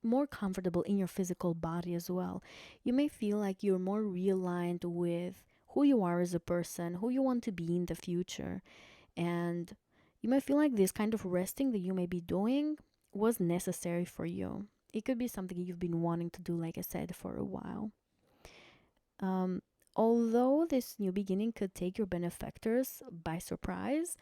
more comfortable in your physical body as well. You may feel like you're more realigned with who you are as a person, who you want to be in the future. And you might feel like this kind of resting that you may be doing was necessary for you. It could be something you've been wanting to do, like I said, for a while. Although this new beginning could take your benefactors by surprise,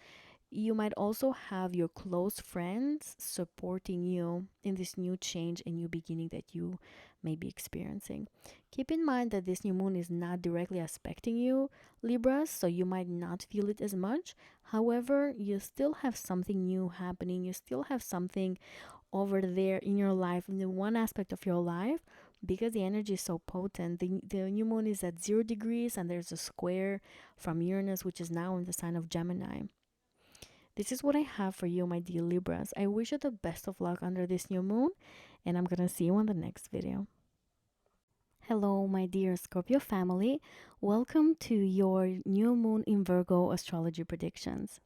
You might also have your close friends supporting you in this new change and new beginning that you may be experiencing. Keep in mind that this new moon is not directly aspecting you, Libras, so you might not feel it as much. However, you still have something new happening. You still have something over there in your life, in the one aspect of your life, because the energy is so potent. The new moon is at 0 degrees and there's a square from Uranus, which is now in the sign of Gemini. This is what I have for you, my dear Libras. I wish you the best of luck under this new moon, and I'm gonna see you on the next video. Hello, my dear Scorpio family. Welcome to your new moon in Virgo astrology predictions.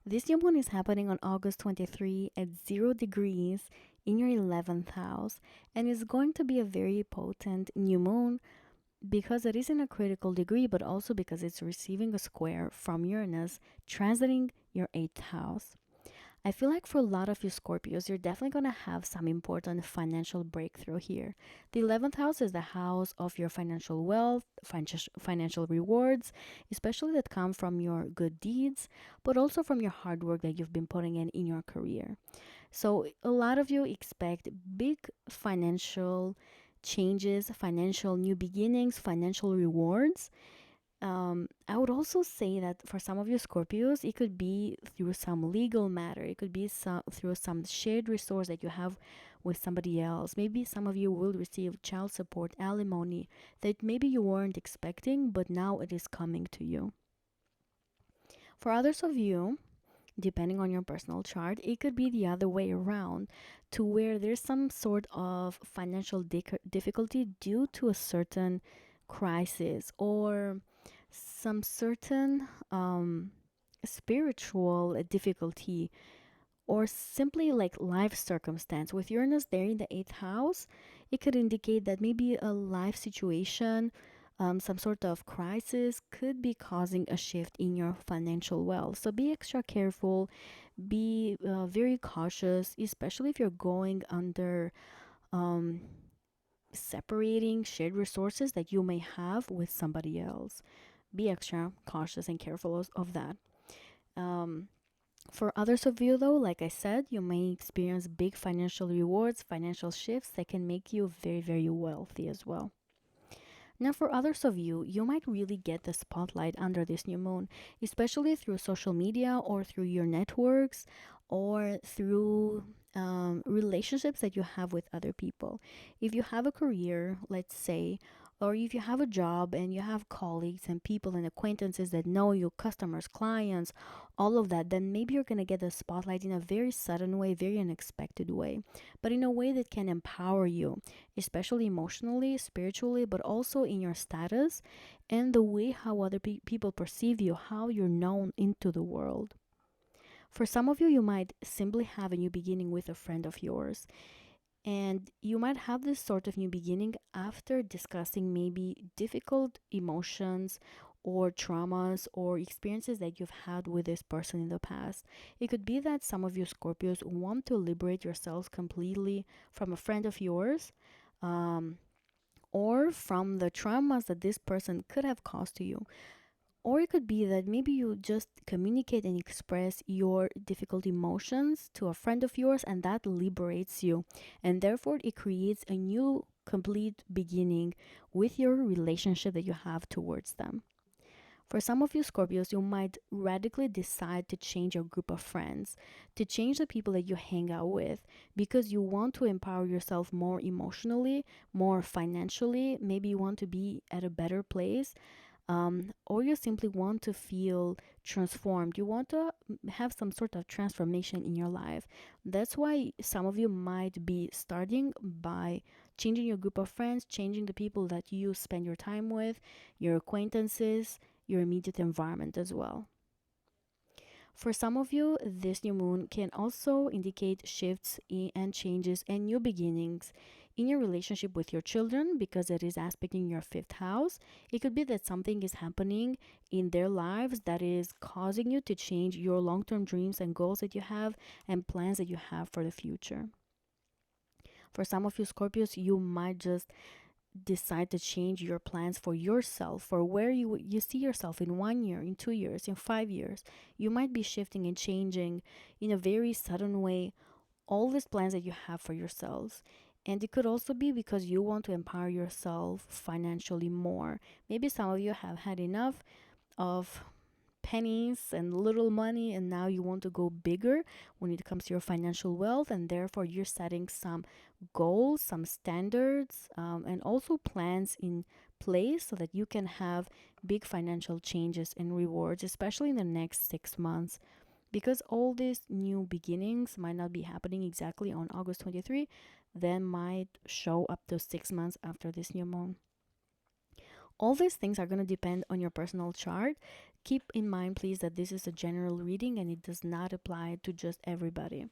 This new moon is happening on August 23 at 0 degrees in your 11th house, and is going to be a very potent new moon because it is in a critical degree, but also because it's receiving a square from Uranus transiting your 8th house. I feel like for a lot of you Scorpios, you're definitely going to have some important financial breakthrough here. The 11th house is the house of your financial wealth, financial rewards, especially that come from your good deeds, but also from your hard work that you've been putting in your career. So a lot of you expect big financial changes, financial new beginnings, financial rewards. I would also say that for some of you Scorpios, it could be through some legal matter. It could be through some shared resource that you have with somebody else. Maybe some of you will receive child support, alimony that maybe you weren't expecting, but now it is coming to you. For others of you, depending on your personal chart, it could be the other way around, to where there's some sort of financial difficulty due to a certain crisis or some certain spiritual difficulty, or simply like life circumstance. With Uranus there in the 8th house, it could indicate that maybe a life situation, some sort of crisis could be causing a shift in your financial wealth. So be extra careful, be very cautious, especially if you're going under separating shared resources that you may have with somebody else. Be extra cautious and careful of that. For others of you, though, like I said, you may experience big financial rewards, financial shifts that can make you very, very wealthy as well. Now, for others of you, you might really get the spotlight under this new moon, especially through social media or through your networks or through relationships that you have with other people. If you have a career, let's say, or if you have a job and you have colleagues and people and acquaintances that know you, customers, clients, all of that, then maybe you're going to get the spotlight in a very sudden way, very unexpected way, but in a way that can empower you, especially emotionally, spiritually, but also in your status and the way how other people perceive you, how you're known into the world. For some of you, you might simply have a new beginning with a friend of yours. And you might have this sort of new beginning after discussing maybe difficult emotions or traumas or experiences that you've had with this person in the past. It could be that some of you Scorpios want to liberate yourselves completely from a friend of yours, or from the traumas that this person could have caused to you. Or it could be that maybe you just communicate and express your difficult emotions to a friend of yours, and that liberates you. And therefore, it creates a new, complete beginning with your relationship that you have towards them. For some of you Scorpios, you might radically decide to change your group of friends, to change the people that you hang out with, because you want to empower yourself more emotionally, more financially. Maybe you want to be at a better place, or you simply want to feel transformed. You want to have some sort of transformation in your life. That's why some of you might be starting by changing your group of friends, changing the people that you spend your time with, your acquaintances, your immediate environment as well. For some of you, this new moon can also indicate shifts and changes and new beginnings in your relationship with your children, because it is aspecting your 5th house. It could be that something is happening in their lives that is causing you to change your long-term dreams and goals that you have and plans that you have for the future. For some of you Scorpios, you might just decide to change your plans for yourself, for where you see yourself in 1 year, in 2 years, in 5 years. You might be shifting and changing in a very sudden way all these plans that you have for yourselves. And it could also be because you want to empower yourself financially more. Maybe some of you have had enough of pennies and little money, and now you want to go bigger when it comes to your financial wealth, and therefore you're setting some goals, some standards, and also plans in place so that you can have big financial changes and rewards, especially in the next 6 months. Because all these new beginnings might not be happening exactly on August 23, then might show up to 6 months after this new moon. All these things are going to depend on your personal chart. Keep in mind, please, that this is a general reading and it does not apply to just everybody.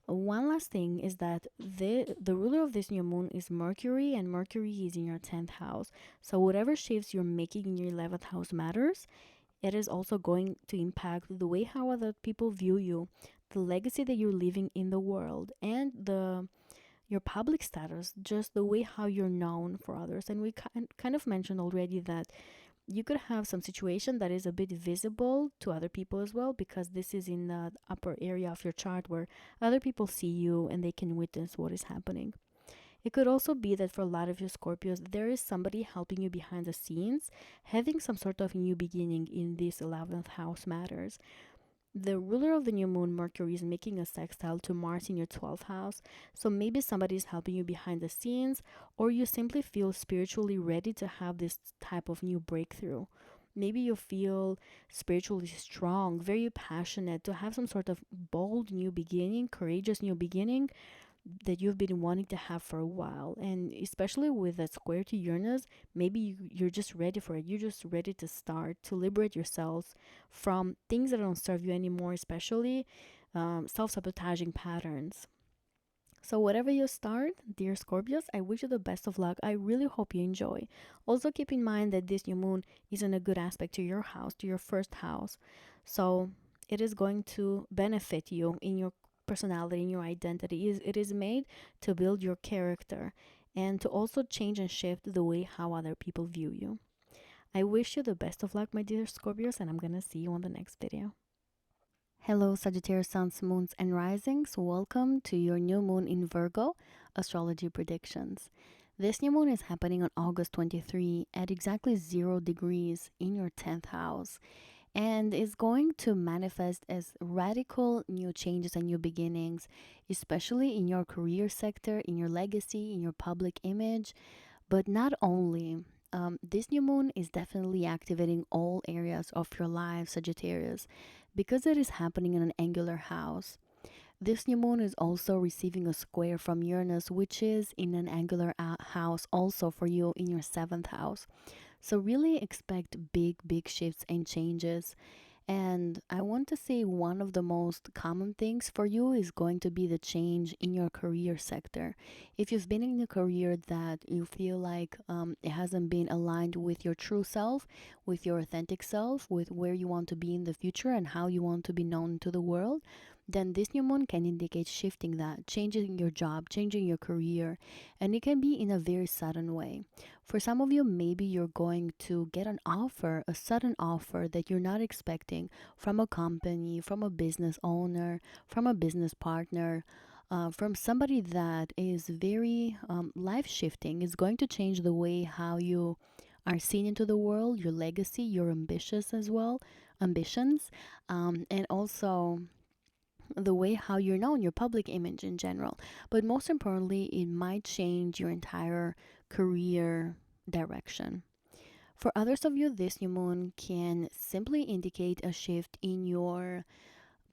One last thing is that the ruler of this new moon is Mercury, and Mercury is in your 10th house. So whatever shifts you're making in your 11th house matters. It is also going to impact the way how other people view you, the legacy that you're leaving in the world, and the your public status, just the way how you're known for others. And we kind of mentioned already that you could have some situation that is a bit visible to other people as well, because this is in the upper area of your chart where other people see you and they can witness what is happening. It could also be that for a lot of you Scorpios, there is somebody helping you behind the scenes, having some sort of new beginning in this 11th house matters. The ruler of the new moon, Mercury, is making a sextile to Mars in your 12th house. So maybe somebody is helping you behind the scenes, or you simply feel spiritually ready to have this type of new breakthrough. Maybe you feel spiritually strong, very passionate, to have some sort of bold new beginning, courageous new beginning that you've been wanting to have for a while. And especially with that square to Uranus, maybe you're just ready for it. You're just ready to start, to liberate yourselves from things that don't serve you anymore, especially self-sabotaging patterns. So whatever you start, dear Scorpios, I wish you the best of luck. I really hope you enjoy. Also keep in mind that this new moon is in a good aspect to your house, to your first house. So it is going to benefit you in your personality, in your identity. It is made to build your character and to also change and shift the way how other people view you. I wish you the best of luck, my dear Scorpios, and I'm gonna see you on the next video. Hello, Sagittarius, Suns, Moons, and Risings. Welcome to your new moon in Virgo astrology predictions. This new moon is happening on August 23 at exactly 0 degrees in your 10th house, and is going to manifest as radical new changes and new beginnings, especially in your career sector, in your legacy, in your public image. But not only, this new moon is definitely activating all areas of your life, Sagittarius, because it is happening in an angular house. This new moon is also receiving a square from Uranus, which is in an angular house also for you in your 7th house. So really expect big shifts and changes. And I want to say one of the most common things for you is going to be the change in your career sector. If you've been in a career that you feel like it hasn't been aligned with your true self, with your authentic self, with where you want to be in the future and how you want to be known to the world, then this new moon can indicate shifting that, changing your job, changing your career, and it can be in a very sudden way. For some of you, maybe you're going to get an offer, a sudden offer that you're not expecting from a company, from a business owner, from a business partner, from somebody that is very life shifting. It's going to change the way how you are seen into the world, your legacy, your ambitions as well, ambitions, and also the way how you're known, your public image in general. But most importantly, it might change your entire career direction. For others of you, this new moon can simply indicate a shift in your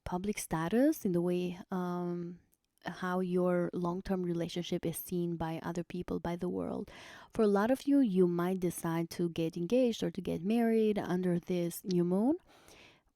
public status, in the way how your long-term relationship is seen by other people, by the world. For a lot of you, you might decide to get engaged or to get married under this new moon.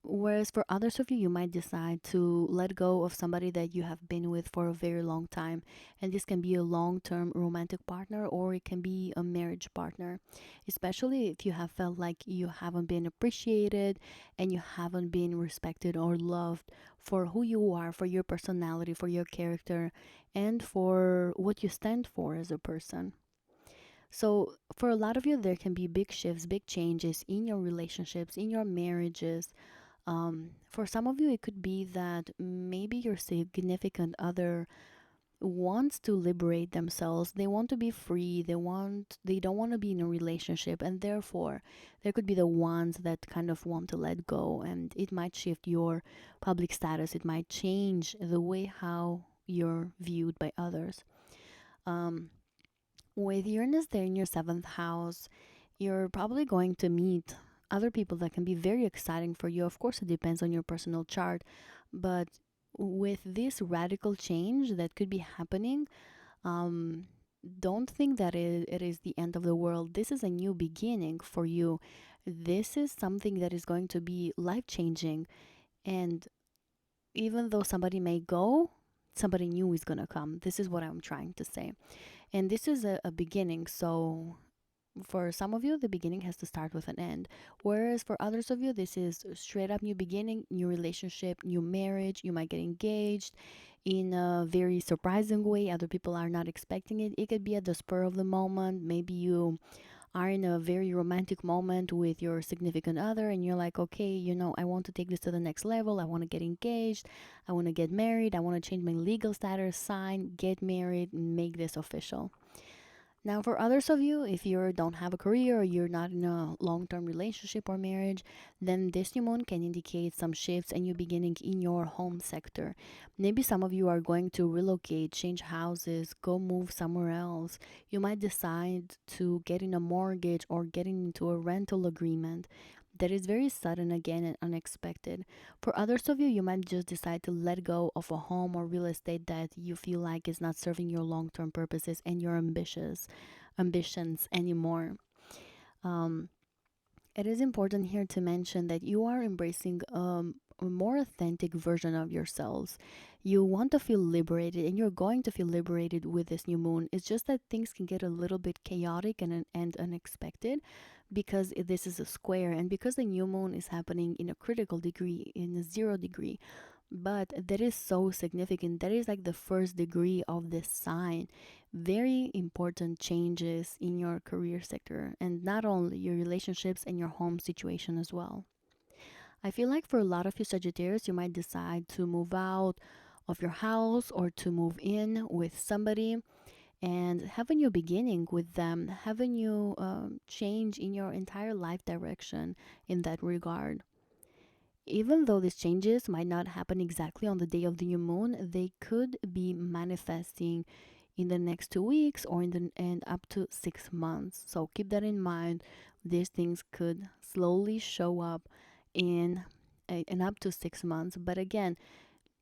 Whereas for others of you, you might decide to let go of somebody that you have been with for a very long time. And this can be a long-term romantic partner, or it can be a marriage partner. Especially if you have felt like you haven't been appreciated and you haven't been respected or loved for who you are, for your personality, for your character, and for what you stand for as a person. So for a lot of you, there can be big shifts, big changes in your relationships, in your marriages. For some of you, it could be that maybe your significant other wants to liberate themselves. They want to be free. They don't want to be in a relationship, and therefore there could be the ones that kind of want to let go, and it might shift your public status. It might change the way how you're viewed by others. Um, with Uranus there in your seventh house, you're probably going to meet other people that can be very exciting for you. Of course, it depends on your personal chart, but with this radical change that could be happening, um, don't think that it is the end of the world. This is a new beginning for you. This is something that is going to be life changing. And even though somebody may go, somebody new is going to come. This is what I'm trying to say. And this is a beginning. So for some of you, the beginning has to start with an end. Whereas for others of you, this is straight up new beginning, new relationship, new marriage. You might get engaged in a very surprising way. Other people are not expecting it. It could be at the spur of the moment. Maybe you are in a very romantic moment with your significant other and you're like, okay, I want to take this to the next level. I want to get engaged. I want to get married. I want to change my legal status, sign, get married, make this official. Now, for others of you, if you don't have a career or you're not in a long term relationship or marriage, then this new moon can indicate some shifts and new beginning in your home sector. Maybe some of you are going to relocate, change houses, go move somewhere else. You might decide to get in a mortgage or get into a rental agreement that is very sudden again and unexpected. For others of you, you might just decide to let go of a home or real estate that you feel like is not serving your long-term purposes and your ambitions anymore. Um, it is important here to mention that you are embracing a more authentic version of yourselves. You want to feel liberated, and you're going to feel liberated with this new moon. It's just that things can get a little bit chaotic and unexpected because this is a square, and because the new moon is happening in a critical degree, in a 0 degree. But that is so significant. That is like the first degree of this sign. Very important changes in your career sector, and not only your relationships and your home situation as well. I feel like for a lot of you Sagittarius, you might decide to move out of your house or to move in with somebody and have a new beginning with them, have a new change in your entire life direction in that regard. Even though these changes might not happen exactly on the day of the new moon, they could be manifesting in the next 2 weeks or and up to 6 months. So keep that in mind. These things could slowly show up in up to 6 months. But again,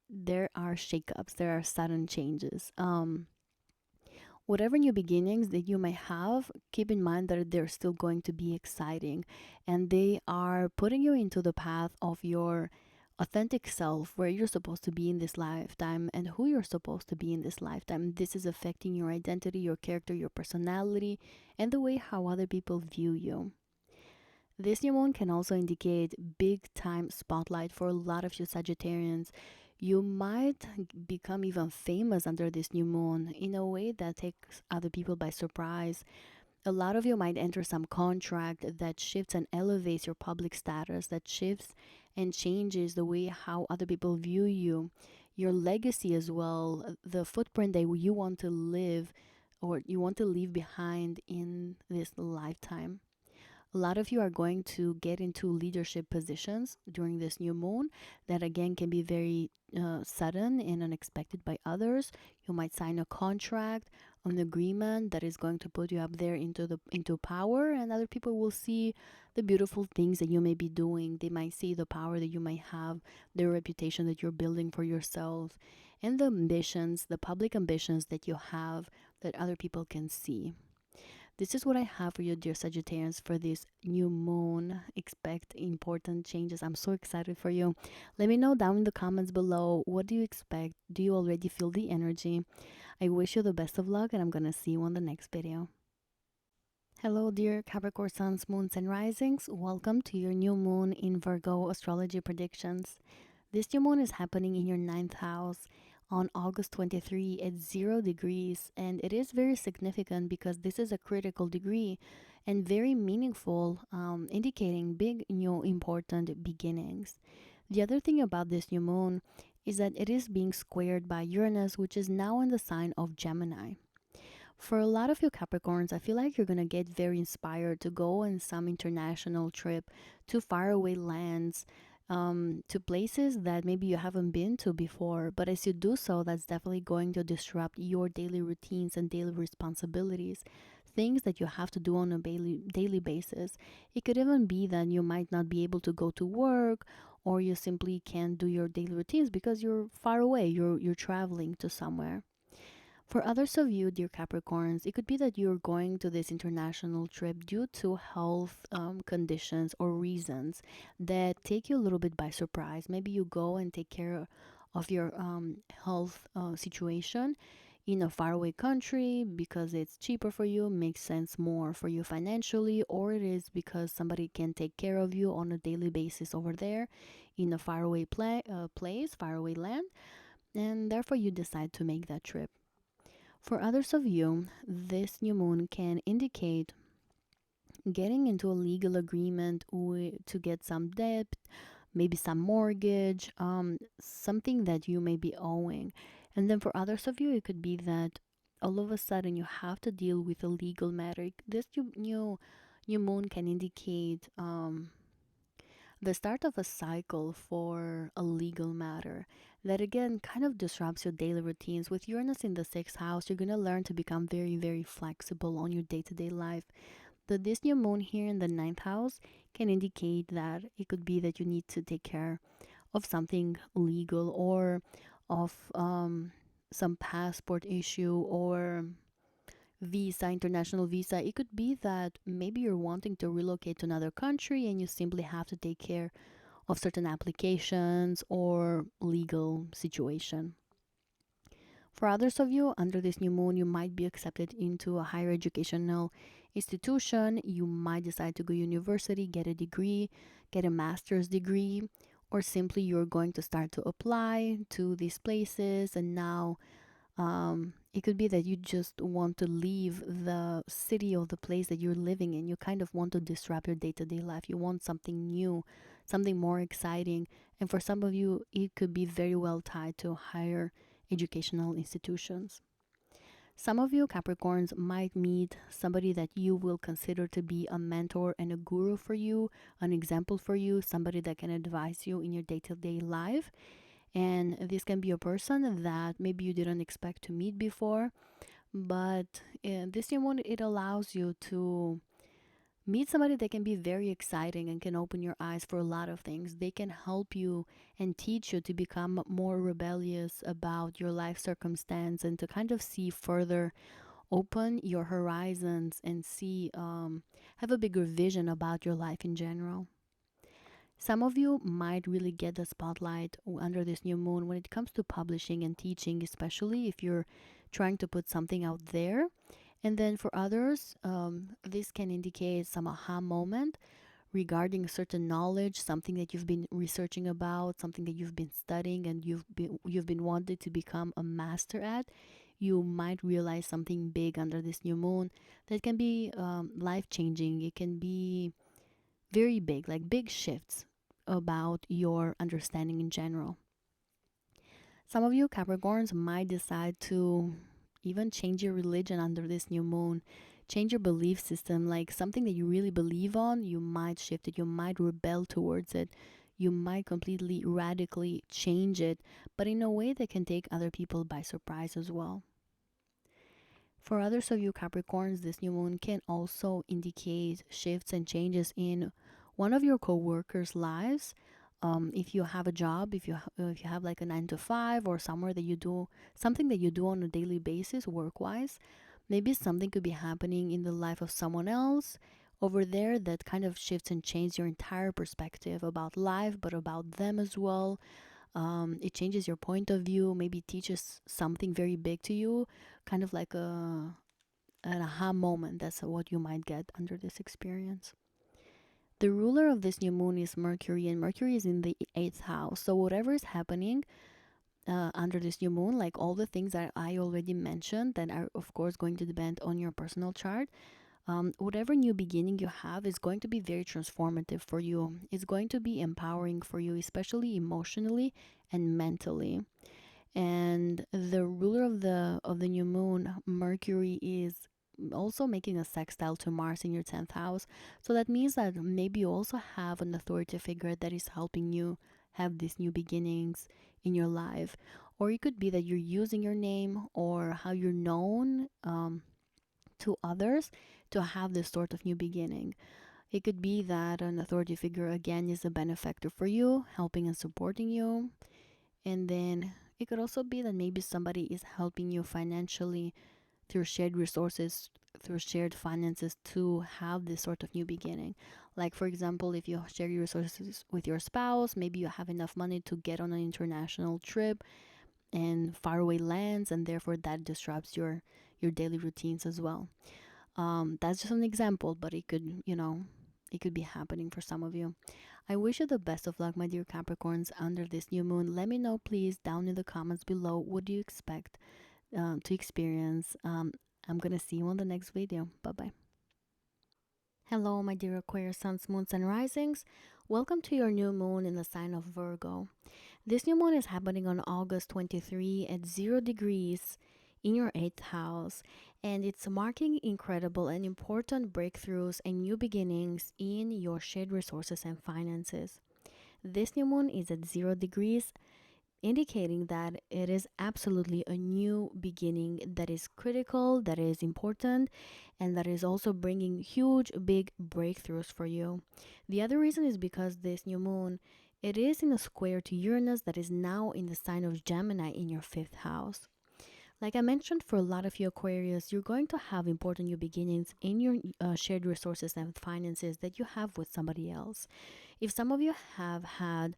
there are shakeups, there are sudden changes. Whatever new beginnings that you may have, keep in mind that they're still going to be exciting and they are putting you into the path of your authentic self, where you're supposed to be in this lifetime and who you're supposed to be in this lifetime. This is affecting your identity, your character, your personality, and the way how other people view you. This new moon can also indicate big time spotlight for a lot of you Sagittarians. You might become even famous under this new moon in a way that takes other people by surprise. A lot of you might enter some contract that shifts and elevates your public status, that shifts and changes the way how other people view you, your legacy as well, the footprint that you want to live or you want to leave behind in this lifetime. A lot of you are going to get into leadership positions during this new moon that again can be very sudden and unexpected by others. You might sign a contract, an agreement that is going to put you up there into power, and other people will see the beautiful things that you may be doing. They might see the power that you might have, the reputation that you're building for yourself, and the ambitions, the public ambitions that you have that other people can see. This is what I have for you, dear Sagittarians, for this new moon. Expect important changes. I'm so excited for you. Let me know down in the comments below. What do you expect? Do you already feel the energy? I wish you the best of luck, and I'm going to see you on the next video. Hello, dear Capricorn suns, moons, and risings. Welcome to your new moon in Virgo astrology predictions. This new moon is happening in your ninth house. on August 23 at 0 degrees. And it is very significant because this is a critical degree and very meaningful, indicating big, important beginnings. The other thing about this new moon is that it is being squared by Uranus, which is now in the sign of Gemini. For a lot of you Capricorns, I feel like you're going to get very inspired to go on some international trip to faraway lands, to places that maybe you haven't been to before. But as you do so, that's definitely going to disrupt your daily routines and daily responsibilities, things that you have to do on a daily basis. It could even be that you might not be able to go to work, or you simply can't do your daily routines because you're far away, you're traveling to somewhere. For others of you, dear Capricorns, it could be that you're going to this international trip due to health conditions or reasons that take you a little bit by surprise. Maybe you go and take care of your health situation in a faraway country because it's cheaper for you, makes sense more for you financially, or it is because somebody can take care of you on a daily basis over there in a faraway place, faraway land, and therefore you decide to make that trip. For others of you, this new moon can indicate getting into a legal agreement to get some debt, maybe some mortgage, something that you may be owing. And then for others of you, it could be that all of a sudden you have to deal with a legal matter. This new moon can indicate the start of a cycle for a legal matter that again kind of disrupts your daily routines. With Uranus in the sixth house, you're going to learn to become very, very flexible on your day-to-day life. This new moon here in the ninth house can indicate that it could be that you need to take care of something legal or of some passport issue or visa, international visa. It could be that maybe you're wanting to relocate to another country and you simply have to take care of certain applications or legal situation. For others of you, under this new moon, you might be accepted into a higher educational institution. You might decide to go university, get a degree, get a master's degree, or simply you're going to start to apply to these places. And now it could be that you just want to leave the city or the place that you're living in. You kind of want to disrupt your day to day life. You want something new, something more exciting. And for some of you, it could be very well tied to higher educational institutions. Some of you Capricorns might meet somebody that you will consider to be a mentor and a guru for you, an example for you, somebody that can advise you in your day to day life. And this can be a person that maybe you didn't expect to meet before, but this one, it allows you to meet somebody that can be very exciting and can open your eyes for a lot of things. They can help you and teach you to become more rebellious about your life circumstance and to kind of see further, open your horizons and see, have a bigger vision about your life in general. Some of you might really get the spotlight under this new moon when it comes to publishing and teaching, especially if you're trying to put something out there. And then for others, this can indicate some aha moment regarding certain knowledge, something that you've been researching about, something that you've been studying and you've been wanting to become a master at. You might realize something big under this new moon that can be life changing. It can be very big, like big shifts about your understanding in general. Some of you Capricorns might decide to even change your religion under this new moon, change your belief system, like something that you really believe on, you might shift it, you might rebel towards it, you might completely radically change it, but in a way that can take other people by surprise as well. For others of you Capricorns, this new moon can also indicate shifts and changes in one of your co-workers' lives. If you have a job, if you have like a 9 to 5 or somewhere that you do something that you do on a daily basis, work-wise, maybe something could be happening in the life of someone else over there that kind of shifts and changes your entire perspective about life, but about them as well. It changes your point of view, maybe teaches something very big to you, kind of like an aha moment. That's what you might get under this experience. The ruler of this new moon is Mercury, and Mercury is in the eighth house. So whatever is happening under this new moon, like all the things that I already mentioned, that are of course going to depend on your personal chart. Whatever new beginning you have is going to be very transformative for you. It's going to be empowering for you, especially emotionally and mentally. And the ruler of the new moon, Mercury, is also making a sextile to Mars in your 10th house. So that means that maybe you also have an authority figure that is helping you have these new beginnings in your life. Or it could be that you're using your name or how you're known to others to have this sort of new beginning. It could be that an authority figure again is a benefactor for you, helping and supporting you. And then it could also be that maybe somebody is helping you financially through shared resources, through shared finances to have this sort of new beginning. Like, for example, if you share your resources with your spouse, maybe you have enough money to get on an international trip and faraway lands, and therefore that disrupts your daily routines as well. That's just an example, but it could, it could be happening for some of you. I wish you the best of luck, my dear Capricorns, under this new moon. Let me know, please, down in the comments below. What do you expect to experience? I'm gonna see you on the next video. Bye bye. Hello, my dear Aquarius, suns, moons, and risings. Welcome to your new moon in the sign of Virgo. This new moon is happening on August 23 at 0 degrees in your 8th house, and it's marking incredible and important breakthroughs and new beginnings in your shared resources and finances. This new moon is at 0 degrees, indicating that it is absolutely a new beginning that is critical, that is important, and that is also bringing huge, big breakthroughs for you. The other reason is because this new moon, it is in a square to Uranus that is now in the sign of Gemini in your 5th house. Like I mentioned, for a lot of you Aquarius, you're going to have important new beginnings in your shared resources and finances that you have with somebody else. If some of you have had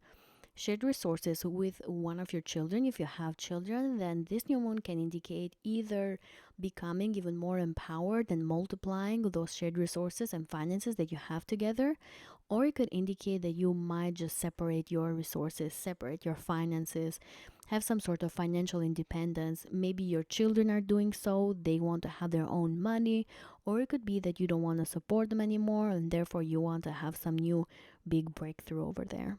shared resources with one of your children, if you have children, then this new moon can indicate either becoming even more empowered and multiplying those shared resources and finances that you have together, or it could indicate that you might just separate your resources, separate your finances, have some sort of financial independence. Maybe your children are doing so, they want to have their own money, or it could be that you don't want to support them anymore and therefore you want to have some new big breakthrough over there.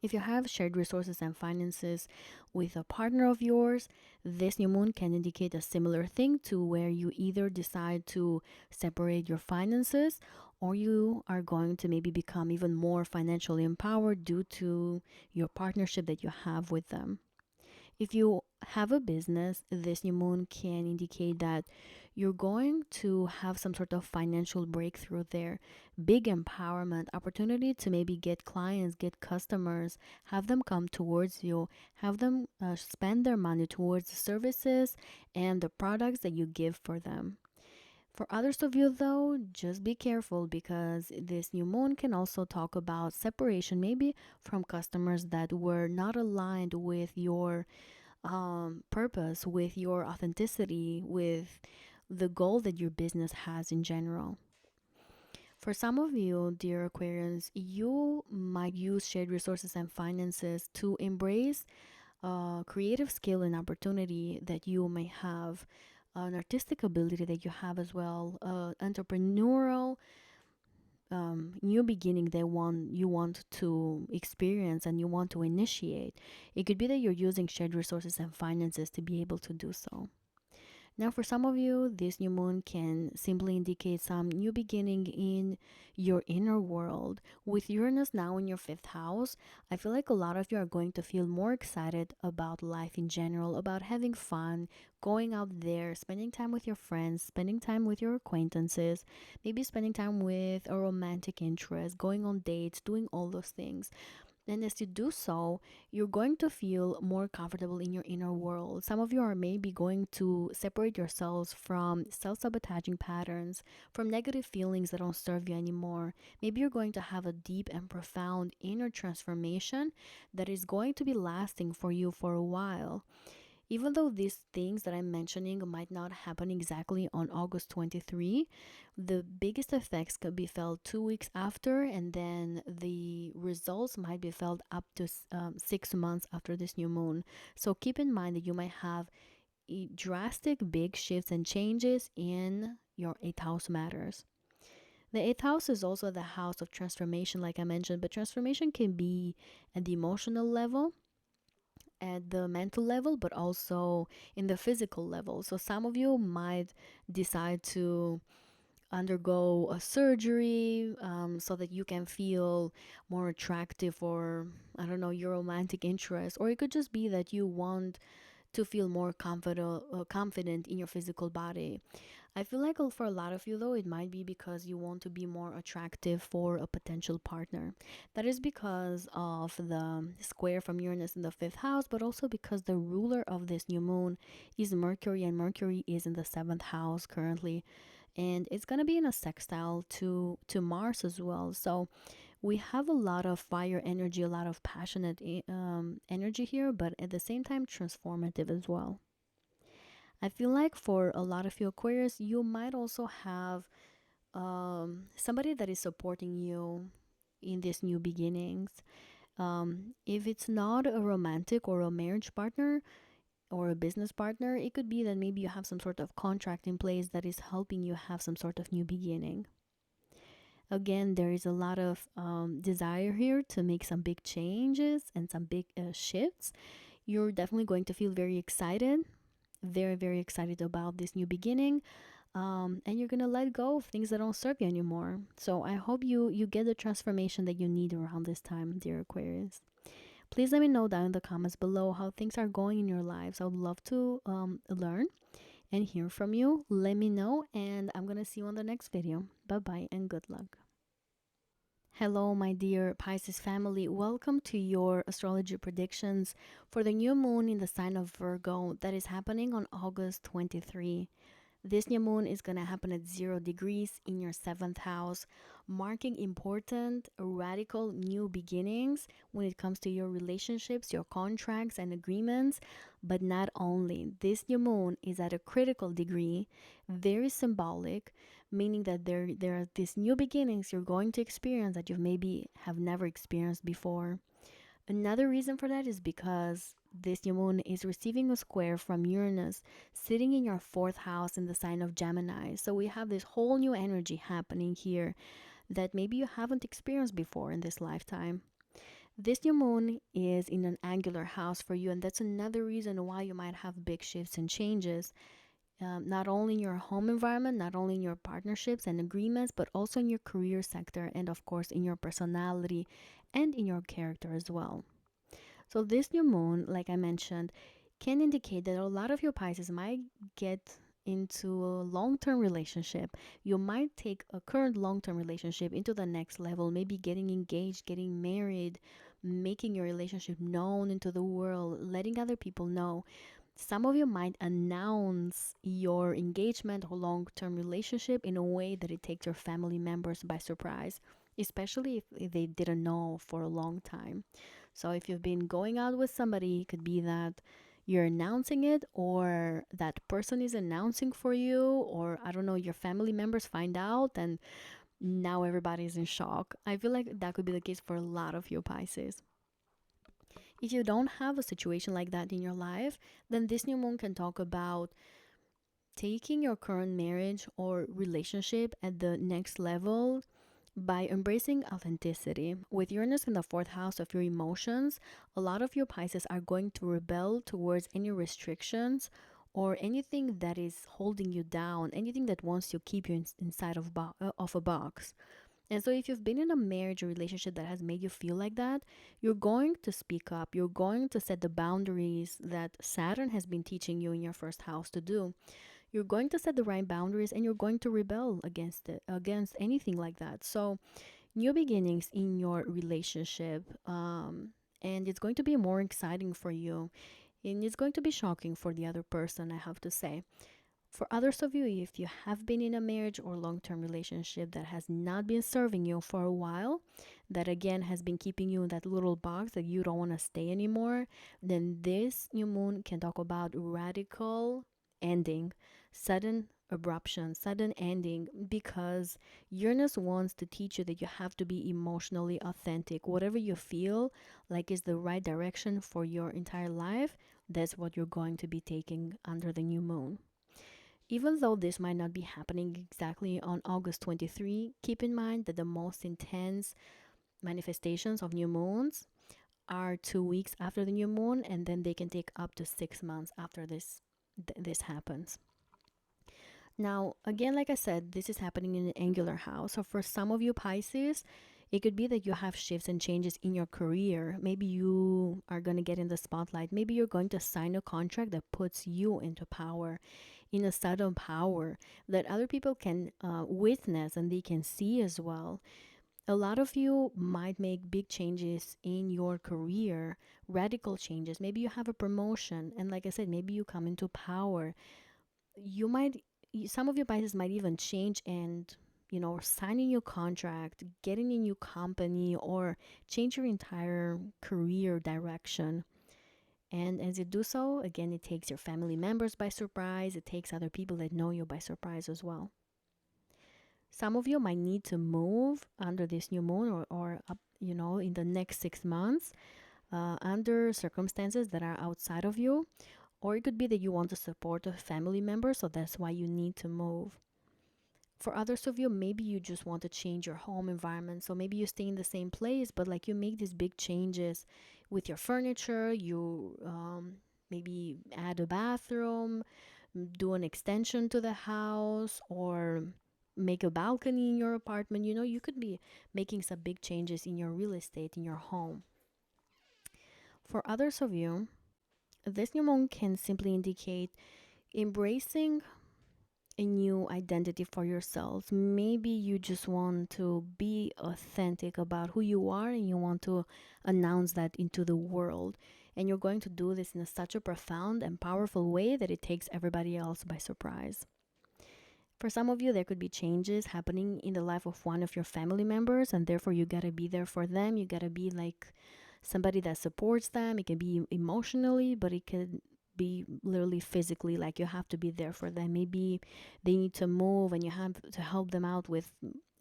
If you have shared resources and finances with a partner of yours, this new moon can indicate a similar thing, to where you either decide to separate your finances or you are going to maybe become even more financially empowered due to your partnership that you have with them. If you have a business, this new moon can indicate that you're going to have some sort of financial breakthrough there. Big empowerment, opportunity to maybe get clients, get customers, have them come towards you, have them spend their money towards the services and the products that you give for them. For others of you, though, just be careful, because this new moon can also talk about separation, maybe from customers that were not aligned with your purpose, with your authenticity, with the goal that your business has in general. For some of you, dear Aquarians, you might use shared resources and finances to embrace creative skill and opportunity that you may have, an artistic ability that you have as well, entrepreneurial new beginning that you want to experience and you want to initiate. It could be that you're using shared resources and finances to be able to do so. Now, for some of you, this new moon can simply indicate some new beginning in your inner world. With Uranus now in your 5th house, I feel like a lot of you are going to feel more excited about life in general, about having fun, going out there, spending time with your friends, spending time with your acquaintances, maybe spending time with a romantic interest, going on dates, doing all those things. And as you do so, you're going to feel more comfortable in your inner world. Some of you are maybe going to separate yourselves from self-sabotaging patterns, from negative feelings that don't serve you anymore. Maybe you're going to have a deep and profound inner transformation that is going to be lasting for you for a while. Even though these things that I'm mentioning might not happen exactly on August 23, the biggest effects could be felt 2 weeks after, and then the results might be felt up to 6 months after this new moon. So keep in mind that you might have drastic big shifts and changes in your eighth house matters. The eighth house is also the house of transformation, like I mentioned, but transformation can be at the emotional level, at the mental level, but also in the physical level. So some of you might decide to undergo a surgery so that you can feel more attractive, or I don't know, your romantic interest, or it could just be that you want to feel more confident in your physical body. I feel like for a lot of you, though, it might be because you want to be more attractive for a potential partner. That is because of the square from Uranus in the fifth house, but also because the ruler of this new moon is Mercury, and Mercury is in the seventh house currently. And it's going to be in a sextile to Mars as well. So we have a lot of fire energy, a lot of passionate energy here, but at the same time, transformative as well. I feel like for a lot of you Aquarius, you might also have somebody that is supporting you in these new beginnings. If it's not a romantic or a marriage partner or a business partner, it could be that maybe you have some sort of contract in place that is helping you have some sort of new beginning. Again, there is a lot of desire here to make some big changes and some big shifts. You're definitely going to feel very excited, very, very excited about this new beginning. And you're gonna let go of things that don't serve you anymore. So I hope you get the transformation that you need around this time, dear Aquarius. Please let me know down in the comments below how things are going in your lives. I would love to learn and hear from you. Let me know, and I'm gonna see you on the next video. Bye bye and good luck. Hello, my dear Pisces family. Welcome to your astrology predictions for the new moon in the sign of Virgo that is happening on August 23. This new moon is going to happen at 0 degrees in your seventh house, marking important, radical new beginnings when it comes to your relationships, your contracts, and agreements. But not only, this new moon is at a critical degree, very symbolic, meaning that there are these new beginnings you're going to experience that you maybe have never experienced before. Another reason for that is because this new moon is receiving a square from Uranus sitting in your fourth house in the sign of Gemini. So we have this whole new energy happening here that maybe you haven't experienced before in this lifetime. This new moon is in an angular house for you, and that's another reason why you might have big shifts and changes. Not only in your home environment, not only in your partnerships and agreements, but also in your career sector, and of course in your personality and in your character as well. So this new moon, like I mentioned, can indicate that a lot of your Pisces might get into a long-term relationship. You might take a current long-term relationship into the next level, maybe getting engaged, getting married, making your relationship known into the world, letting other people know. Some of you might announce your engagement or long-term relationship in a way that it takes your family members by surprise, especially if they didn't know for a long time. So if you've been going out with somebody, it could be that you're announcing it, or that person is announcing for you, or I don't know, your family members find out and now everybody's in shock. I feel like that could be the case for a lot of you Pisces. If you don't have a situation like that in your life, then this new moon can talk about taking your current marriage or relationship at the next level by embracing authenticity. With Uranus in the fourth house of your emotions, a lot of your Pisces are going to rebel towards any restrictions or anything that is holding you down, anything that wants to keep you inside of a box. And so if you've been in a marriage or relationship that has made you feel like that, you're going to speak up. You're going to set the boundaries that Saturn has been teaching you in your first house to do. You're going to set the right boundaries, and you're going to rebel against it, against anything like that. So new beginnings in your relationship, and it's going to be more exciting for you, and it's going to be shocking for the other person, I have to say. For others of you, if you have been in a marriage or long-term relationship that has not been serving you for a while, that again has been keeping you in that little box that you don't want to stay anymore, then this new moon can talk about radical ending, sudden abruption, sudden ending, because Uranus wants to teach you that you have to be emotionally authentic. Whatever you feel like is the right direction for your entire life, that's what you're going to be taking under the new moon. Even though this might not be happening exactly on August 23, keep in mind that the most intense manifestations of new moons are 2 weeks after the new moon, and then they can take up to 6 months after this happens. Now, again, like I said, this is happening in an angular house. So for some of you Pisces, it could be that you have shifts and changes in your career. Maybe you are going to get in the spotlight. Maybe you're going to sign a contract that puts you into power, in a sudden power that other people can witness and they can see as well. A lot of you might make big changes in your career, radical changes. Maybe you have a promotion, and like I said, maybe you come into power. You might, some of your Pisces might even change and, signing your contract, getting a new company, or change your entire career direction. And as you do so, again, it takes your family members by surprise. It takes other people that know you by surprise as well. Some of you might need to move under this new moon or up, in the next 6 months under circumstances that are outside of you. Or it could be that you want to support a family member, so that's why you need to move. For others of you, maybe you just want to change your home environment. So maybe you stay in the same place, but like you make these big changes with your furniture. You maybe add a bathroom, do an extension to the house, or make a balcony in your apartment. You could be making some big changes in your real estate, in your home. For others of you, this new moon can simply indicate embracing a new identity for yourselves. Maybe you just want to be authentic about who you are and you want to announce that into the world. And you're going to do this in such a profound and powerful way that it takes everybody else by surprise. For some of you, there could be changes happening in the life of one of your family members, and therefore you gotta be there for them. You gotta be like somebody that supports them. It can be emotionally, but it could be literally physically, like you have to be there for them. Maybe they need to move and you have to help them out with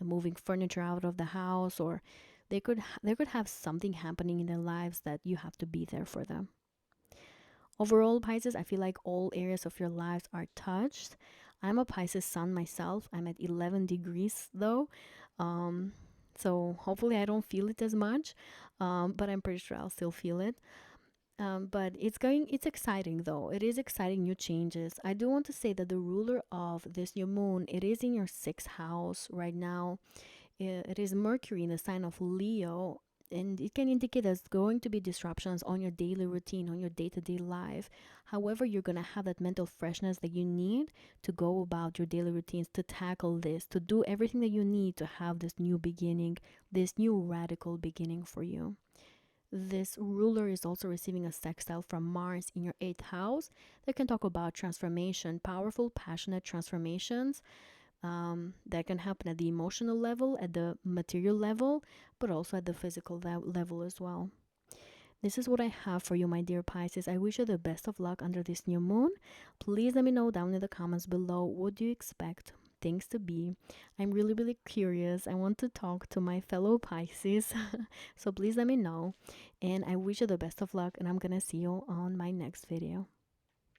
moving furniture out of the house, or they could have something happening in their lives that you have to be there for them. Overall, Pisces, I feel like all areas of your lives are touched. I'm a Pisces sun myself. I'm at 11 degrees though. So hopefully I don't feel it as much, but I'm pretty sure I'll still feel it. But it's exciting though. It is exciting, new changes. I do want to say that the ruler of this new moon, it is in your 6th house right now. It is Mercury in the sign of Leo, and it can indicate there's going to be disruptions on your daily routine, on your day-to-day life. However, you're going to have that mental freshness that you need to go about your daily routines, to tackle this, to do everything that you need to have this new beginning, this new radical beginning for you. This ruler is also receiving a sextile from Mars in your 8th house that can talk about transformation, powerful, passionate transformations that can happen at the emotional level, at the material level, but also at the physical level as well. This is what I have for you, my dear Pisces. I wish you the best of luck under this new moon. Please let me know down in the comments below, what do you expect things to be? I'm really, really curious. I want to talk to my fellow Pisces. So please let me know. And I wish you the best of luck, and I'm gonna see you on my next video.